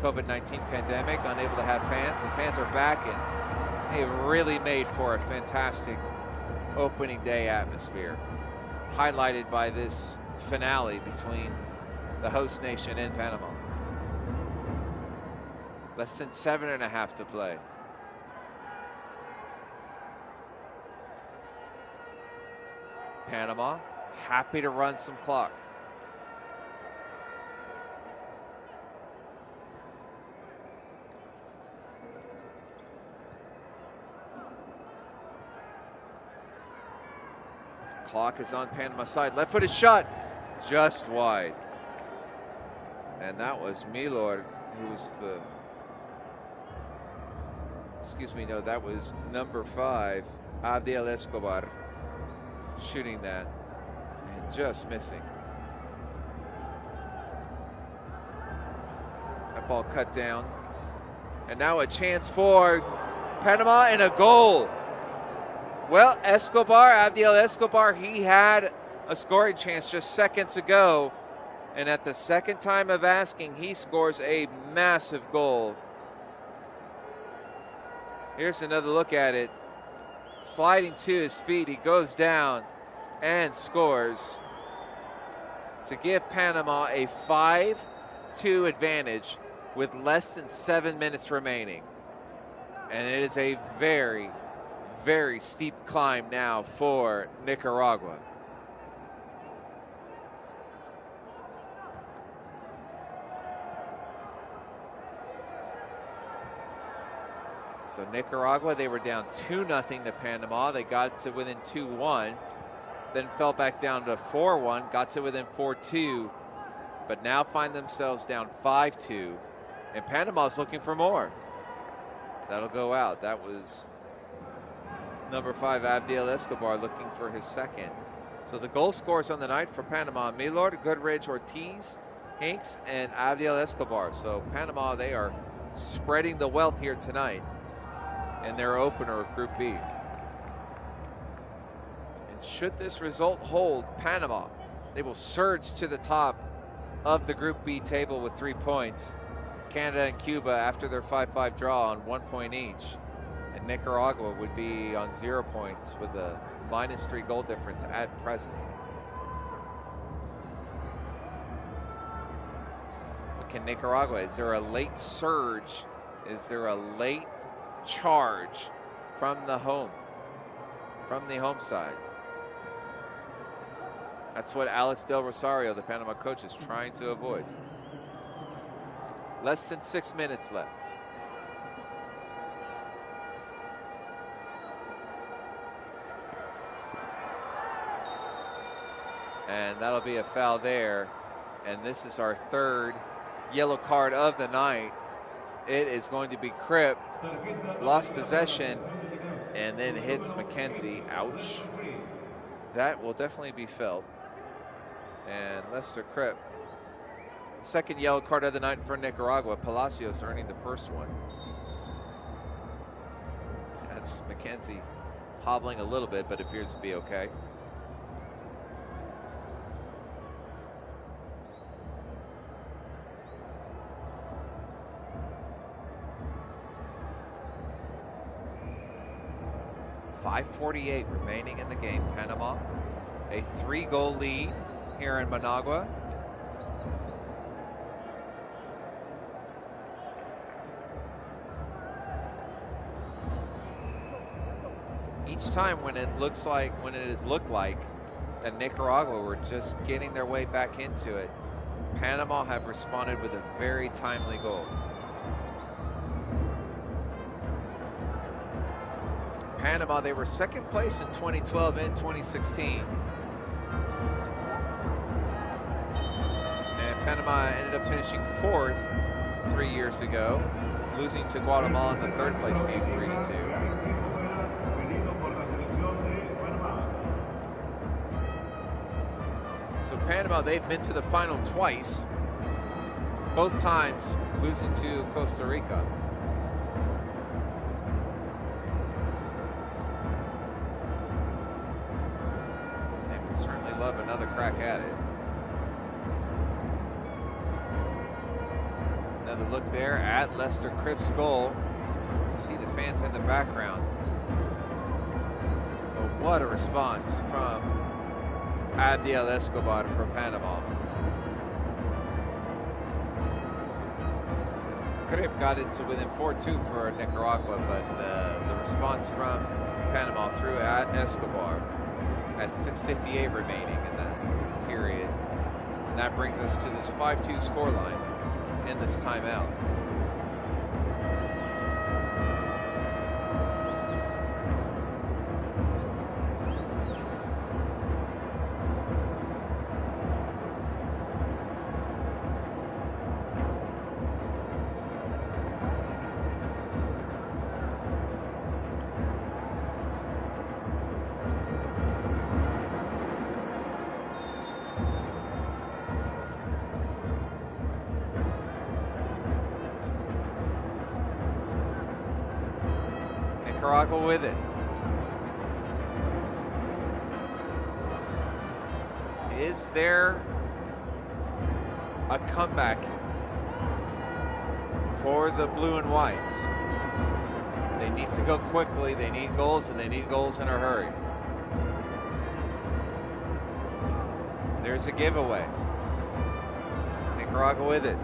A: COVID-19 pandemic, unable to have fans. The fans are back, and they've really made for a fantastic opening day atmosphere, highlighted by this finale between the host nation and Panama. Less than 7.5 to play. Panama happy to run some clock. Clock is on Panama's side. Left-footed shot, just wide. And that was Milor, who was the... Excuse me, no, that was number 5, Abdiel Escobar, shooting that and just missing. That ball cut down. And now a chance for Panama and a goal. Well, Escobar, Abdiel Escobar, he had a scoring chance just seconds ago. And at the second time of asking, he scores a massive goal. Here's another look at it. Sliding to his feet, he goes down and scores to give Panama a 5-2 advantage with less than 7 minutes remaining. And it is a very, very steep climb now for Nicaragua. So Nicaragua, they were down 2-0 to Panama. They got to within 2-1, then fell back down to 4-1, got to within 4-2, but now find themselves down 5-2, and Panama's looking for more. That'll go out. That was number 5, Abdiel Escobar, looking for his second. So the goal scorers on the night for Panama, Milor, Goodridge, Ortiz, Hinks, and Abdiel Escobar. So Panama, they are spreading the wealth here tonight in their opener of Group B. And should this result hold, Panama, they will surge to the top of the Group B table with 3 points. Canada and Cuba, after their 5-5 draw, on 1 point each. And Nicaragua would be on 0 points with a -3 goal difference at present. But can Nicaragua, is there a late surge? Is there a late charge from the home side? That's what Alex Del Rosario, the Panama coach, is trying to avoid. Less than 6 minutes left. And that'll be a foul there. And this is our 3rd yellow card of the night. It is going to be Kripp. Lost possession and then hits McKenzie. Ouch. That will definitely be felt. And Lester Kripp, second yellow card of the night for Nicaragua. Palacios earning the first one. That's McKenzie hobbling a little bit, but appears to be okay. .548 remaining in the game. Panama, a 3-goal lead here in Managua. Each time when it looks like, when it has looked like that Nicaragua were just getting their way back into it, Panama have responded with a very timely goal. Panama, they were second place in 2012 and 2016. And Panama ended up finishing 4th 3 years ago, losing to Guatemala in the 3rd place game 3-2. So Panama, they've been to the final twice, both times losing to Costa Rica. Certainly love another crack at it. Another look there at Lester Cripp's goal. You see the fans in the background. But what a response from Abdiel Escobar for Panama. Cripp got it to within 4-2 for Nicaragua, but the response from Panama threw at Escobar at 6:58 remaining in that period. And that brings us to this 5-2 scoreline in this timeout. Nicaragua with it. Is there a comeback for the blue and whites? They need to go quickly. They need goals, and they need goals in a hurry. There's a giveaway. Nicaragua with it.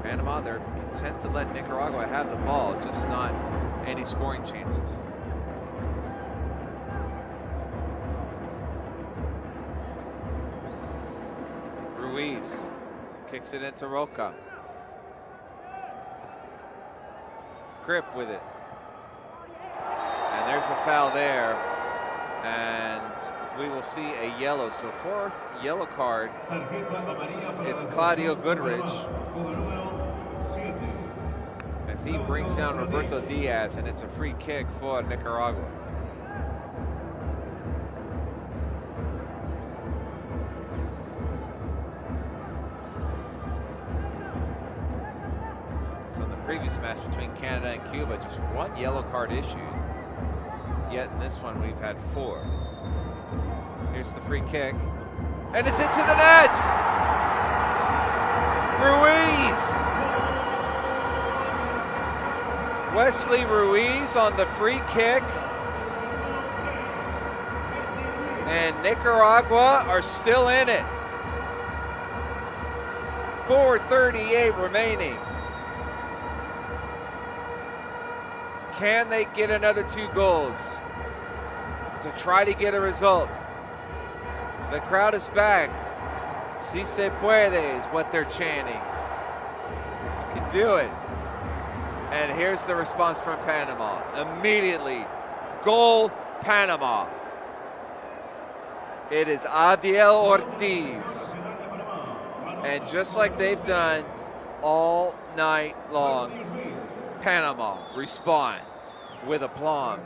A: Panama, they're content to let Nicaragua have the ball, just not any scoring chances. Ruiz kicks it into Roca. Cripp with it. And there's a foul there. And we will see a yellow. So fourth yellow card. It's Claudio Goodrich, as he brings down Roberto Diaz, and it's a free kick for Nicaragua. So in the previous match between Canada and Cuba, just one yellow card issued. Yet in this one, we've had 4. Here's the free kick, and it's into the net! Ruiz! Wesley Ruiz on the free kick. And Nicaragua are still in it. 4:38 remaining. Can they get another 2 goals to try to get a result? The crowd is back. Si se puede is what they're chanting. You can do it. And here's the response from Panama. Immediately, goal Panama. It is Adiel Ortiz. And just like they've done all night long, Panama respond with aplomb.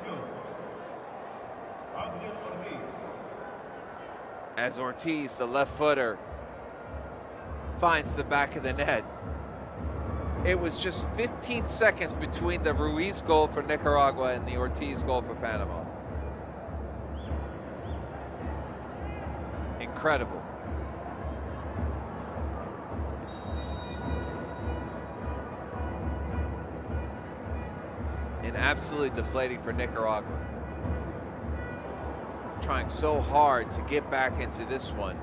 A: As Ortiz, the left footer, finds the back of the net. It was just 15 seconds between the Ruiz goal for Nicaragua and the Ortiz goal for Panama. Incredible. And absolutely deflating for Nicaragua. Trying so hard to get back into this one,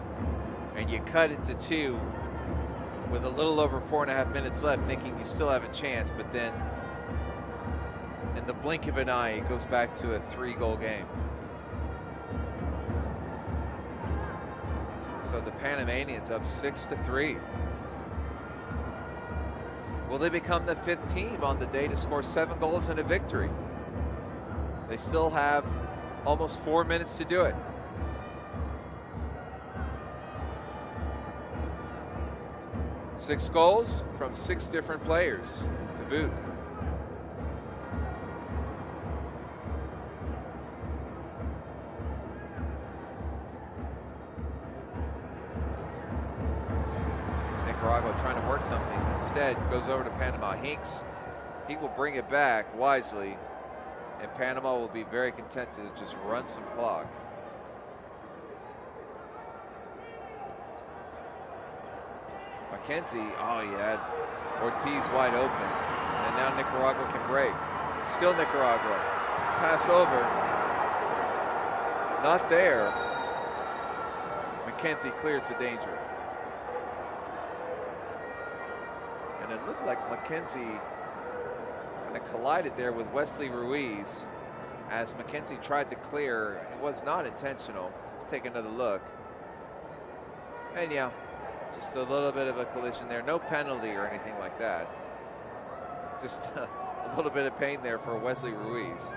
A: and you cut it to 2 with a little over 4.5 minutes left, thinking you still have a chance, but then in the blink of an eye, it goes back to a 3-goal game. So the Panamanians up 6-3. Will they become the 5th team on the day to score 7 goals in a victory? They still have almost 4 minutes to do it. Six goals from 6 different players to boot. Nicaragua trying to work something. Instead, goes over to Panama. Hinks, he will bring it back wisely. And Panama will be very content to just run some clock. Mackenzie, oh, he had Ortiz wide open. And now Nicaragua can break. Still Nicaragua. Pass over. Not there. Mackenzie clears the danger. And it looked like Mackenzie kind of collided there with Wesley Ruiz as Mackenzie tried to clear. It was not intentional. Let's take another look. And yeah, just a little bit of a collision there. No penalty or anything like that. Just a little bit of pain there for Wesley Ruiz.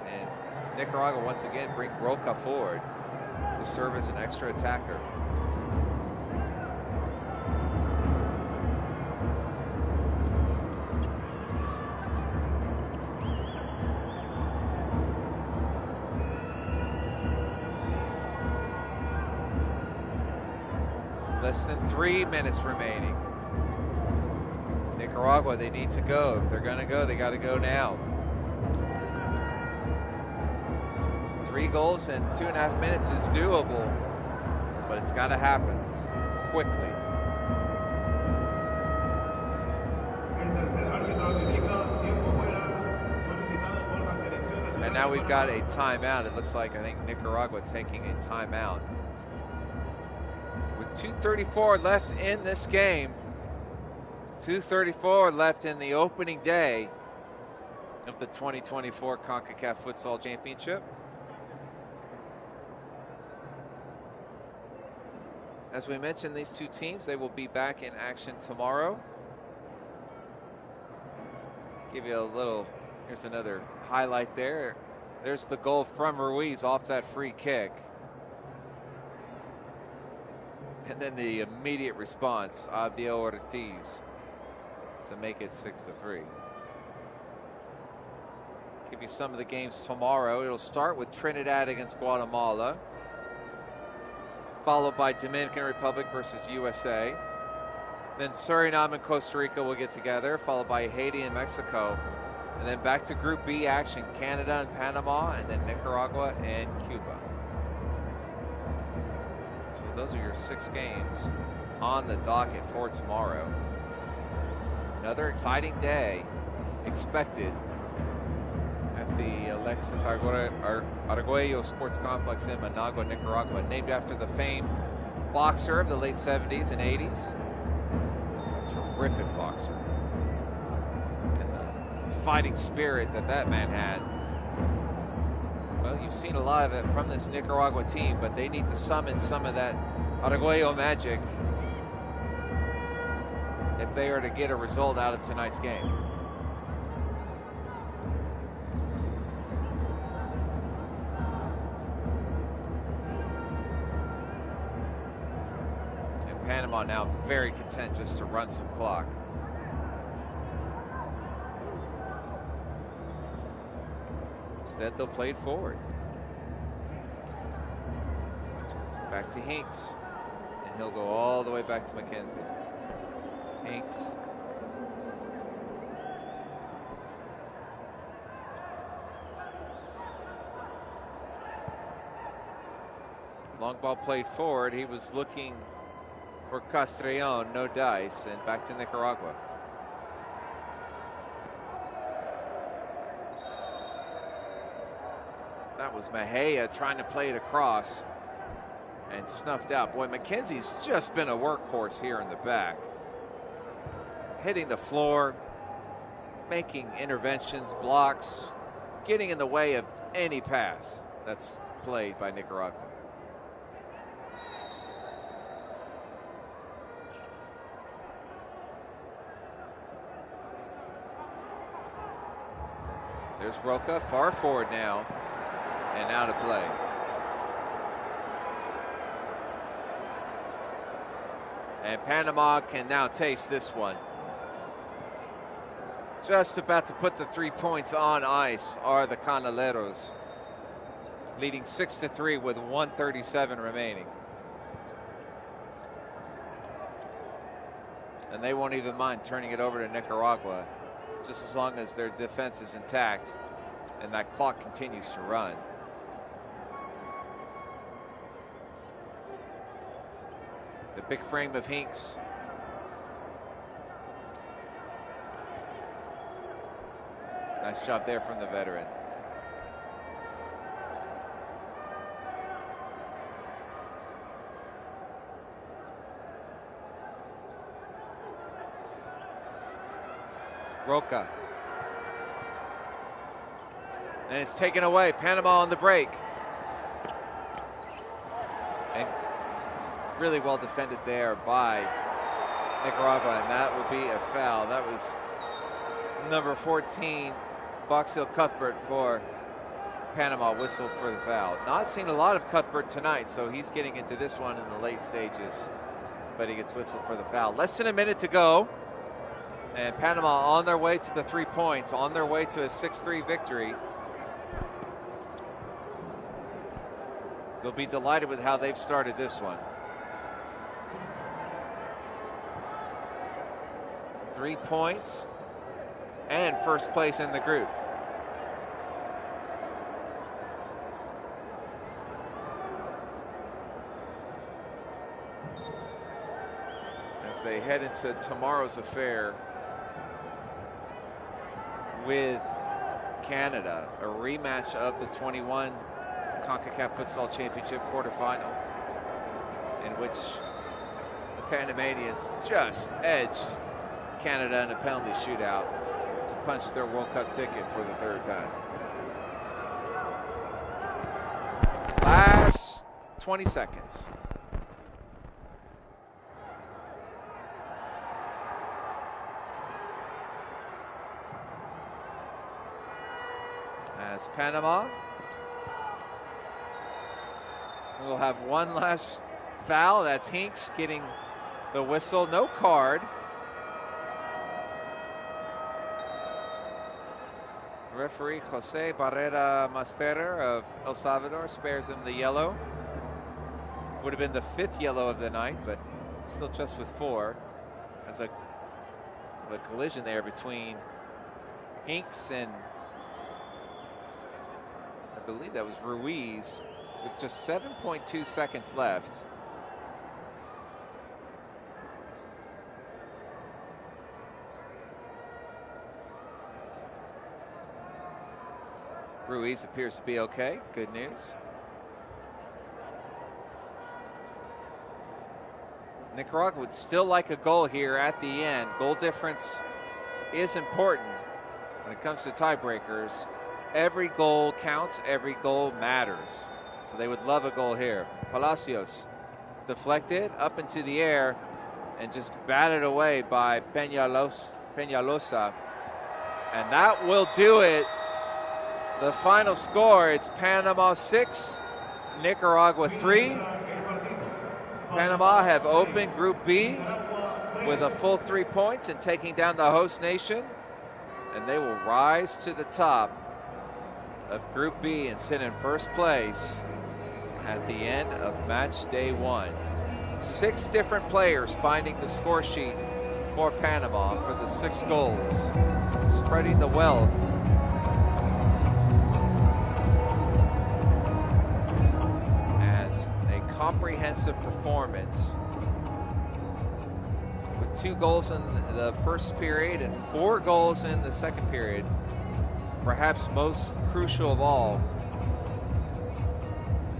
A: And Nicaragua once again bring Roca forward to serve as an extra attacker. Less than 3 minutes remaining. Nicaragua, they need to go. If they're going to go, they got to go now. 3 goals in 2.5 minutes is doable, but it's got to happen quickly. And now we've got a timeout. It looks like, I think, Nicaragua taking a timeout. With 2:34 left in this game. 2:34 left in the opening day of the 2024 Concacaf Futsal Championship. As we mentioned, these two teams, they will be back in action tomorrow. Give you a little, here's another highlight there. There's the goal from Ruiz off that free kick. And then the immediate response of Diego Ortiz to make it 6-3. Give you some of the games tomorrow. It'll start with Trinidad against Guatemala, followed by Dominican Republic versus USA. Then Suriname and Costa Rica will get together, followed by Haiti and Mexico. And then back to Group B action, Canada and Panama, and then Nicaragua and Cuba. So those are your 6 games on the docket for tomorrow. Another exciting day expected at the Alexis Arguello Sports Complex in Managua, Nicaragua, named after the famed boxer of the late 70s and 80s. A terrific boxer. And the fighting spirit that man had. Well, you've seen a lot of it from this Nicaragua team, but they need to summon some of that Arguello magic if they are to get a result out of tonight's game. And Panama now very content just to run some clock. Instead, they'll play it forward. Back to Hinks. And he'll go all the way back to Mackenzie. Hinks. Long ball played forward. He was looking for Castrillon, no dice, and back to Nicaragua. That was Mejia trying to play it across and snuffed out. Boy, Mackenzie's just been a workhorse here in the back. Hitting the floor, making interventions, blocks, getting in the way of any pass that's played by Nicaragua. There's Roca, far forward now, and out of play. And Panama can now taste this one. Just about to put the 3 points on ice are the Canaleros, leading 6-3 with 1:37 remaining. and they won't even mind turning it over to Nicaragua, just as long as their defense is intact and that clock continues to run. The big frame of Hinks. Nice job there from the veteran. Roca. And it's taken away. Panama on the break. And really well defended there by Nicaragua, and that will be a foul. That was number 14, Box Hill Cuthbert for Panama, whistled for the foul. Not seen a lot of Cuthbert tonight, so he's getting into this one in the late stages, but he gets whistled for the foul. Less than a minute to go, and Panama on their way to the 3 points, on their way to a 6-3 victory. They'll be delighted with how they've started this one. 3 points and first place in the group. As they head into tomorrow's affair with Canada, a rematch of the 21 Concacaf Futsal Championship quarterfinal, in which the Panamanians just edged Canada in a penalty shootout to punch their World Cup ticket for the 3rd time. Last 20 seconds. As Panama will have one last foul. That's Hinks getting the whistle. No card. Referee Jose Barrera Masferrer of El Salvador spares him the yellow. Would have been the 5th yellow of the night, but still just with 4. As a collision there between Hinks and I believe that was Ruiz, with just 7.2 seconds left. Ruiz appears to be okay. Good news. Nicaragua would still like a goal here at the end. Goal difference is important when it comes to tiebreakers. Every goal counts, every goal matters. So they would love a goal here. Palacios deflected up into the air and just batted away by Peñalosa. And that will do it. The final score, it's Panama 6, Nicaragua 3. Panama have opened Group B with a full 3 points and taking down the host nation. And they will rise to the top of Group B and sit in first place at the end of match day 1. 6 different players finding the score sheet for Panama for the 6 goals, spreading the wealth. As a comprehensive performance with 2 goals in the first period and 4 goals in the second period. Perhaps most crucial of all,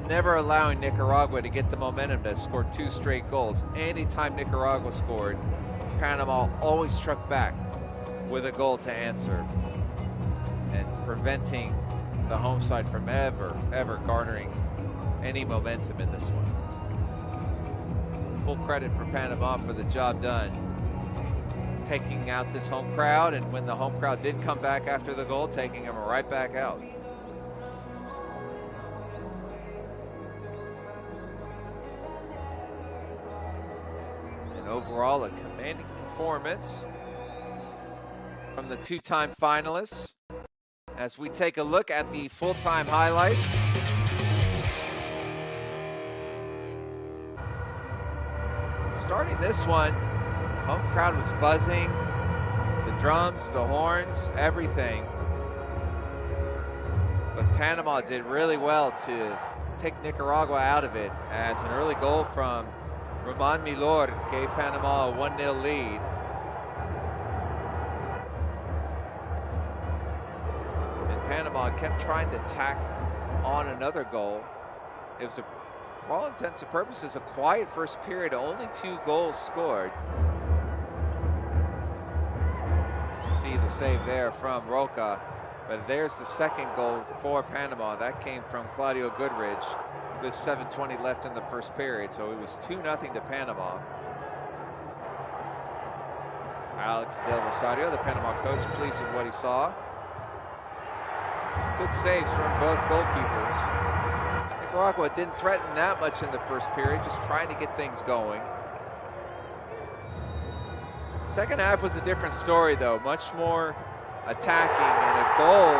A: never allowing Nicaragua to get the momentum to score 2 straight goals. Anytime Nicaragua scored, Panama always struck back with a goal to answer, and preventing the home side from ever garnering any momentum in this one. So full credit for Panama for the job done, taking out this home crowd, and when the home crowd did come back after the goal, taking them right back out. And overall, a commanding performance from the 2-time finalists. As we take a look at the full-time highlights. Starting this one, Home crowd was buzzing. The drums, the horns, everything. But Panama did really well to take Nicaragua out of it, as an early goal from Roman Milor gave Panama a 1-0 lead. And Panama kept trying to tack on another goal. It was, for all intents and purposes, a quiet first period, only 2 goals scored. As you see the save there from Roca, but there's the second goal for Panama. That came from Claudio Goodrich with 7:20 left in the first period, so it was 2-0 to Panama. Alex Del Rosario, the Panama coach, pleased with what he saw. Some good saves from both goalkeepers. Nicaragua didn't threaten that much in the first period, just trying to get things going. Second half was a different story though, much more attacking, and a goal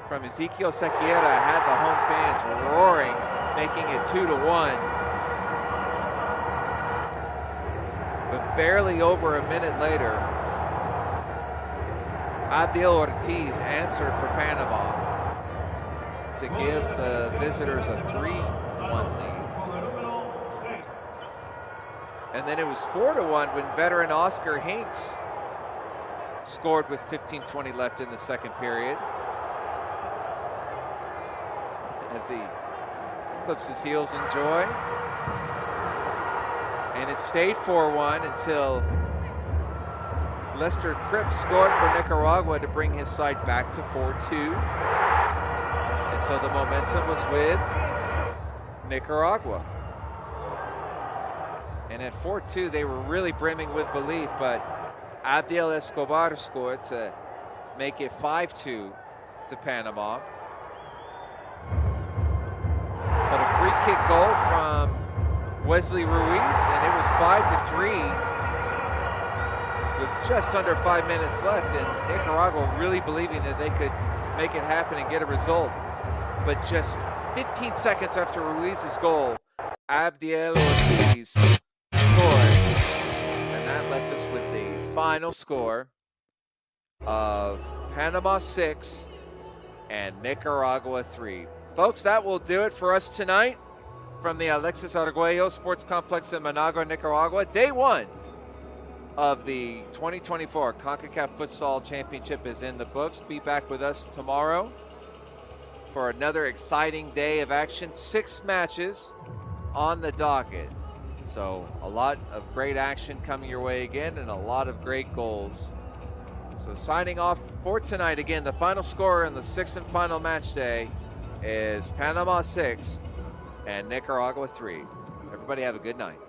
A: from Ezequiel Sequeira had the home fans roaring, making it 2-1. But barely over a minute later, Abdiel Ortiz answered for Panama to give the visitors a 3-1 lead. And then it was 4-1 when veteran Oscar Hinks scored with 15:20 left in the second period, as he clips his heels in joy. And it stayed 4-1 until Lester Cripps scored for Nicaragua to bring his side back to 4-2. And so the momentum was with Nicaragua. And at 4-2, they were really brimming with belief, but Abdiel Escobar scored to make it 5-2 to Panama. But a free kick goal from Wesley Ruiz, and it was 5-3 with just under 5 minutes left, and Nicaragua really believing that they could make it happen and get a result. But just 15 seconds after Ruiz's goal, Abdiel Ortiz scored, and that left us with the final score of Panama 6 and Nicaragua 3. Folks, that will do it for us tonight from the Alexis Arguello Sports Complex in Managua, Nicaragua. Day 1 of the 2024 Concacaf Futsal Championship is in the books. Be back with us tomorrow for another exciting day of action. 6 matches on the docket. So a lot of great action coming your way again, and a lot of great goals. So signing off for tonight, again, the final score in the 6th and final match day is Panama 6 and Nicaragua 3. Everybody have a good night.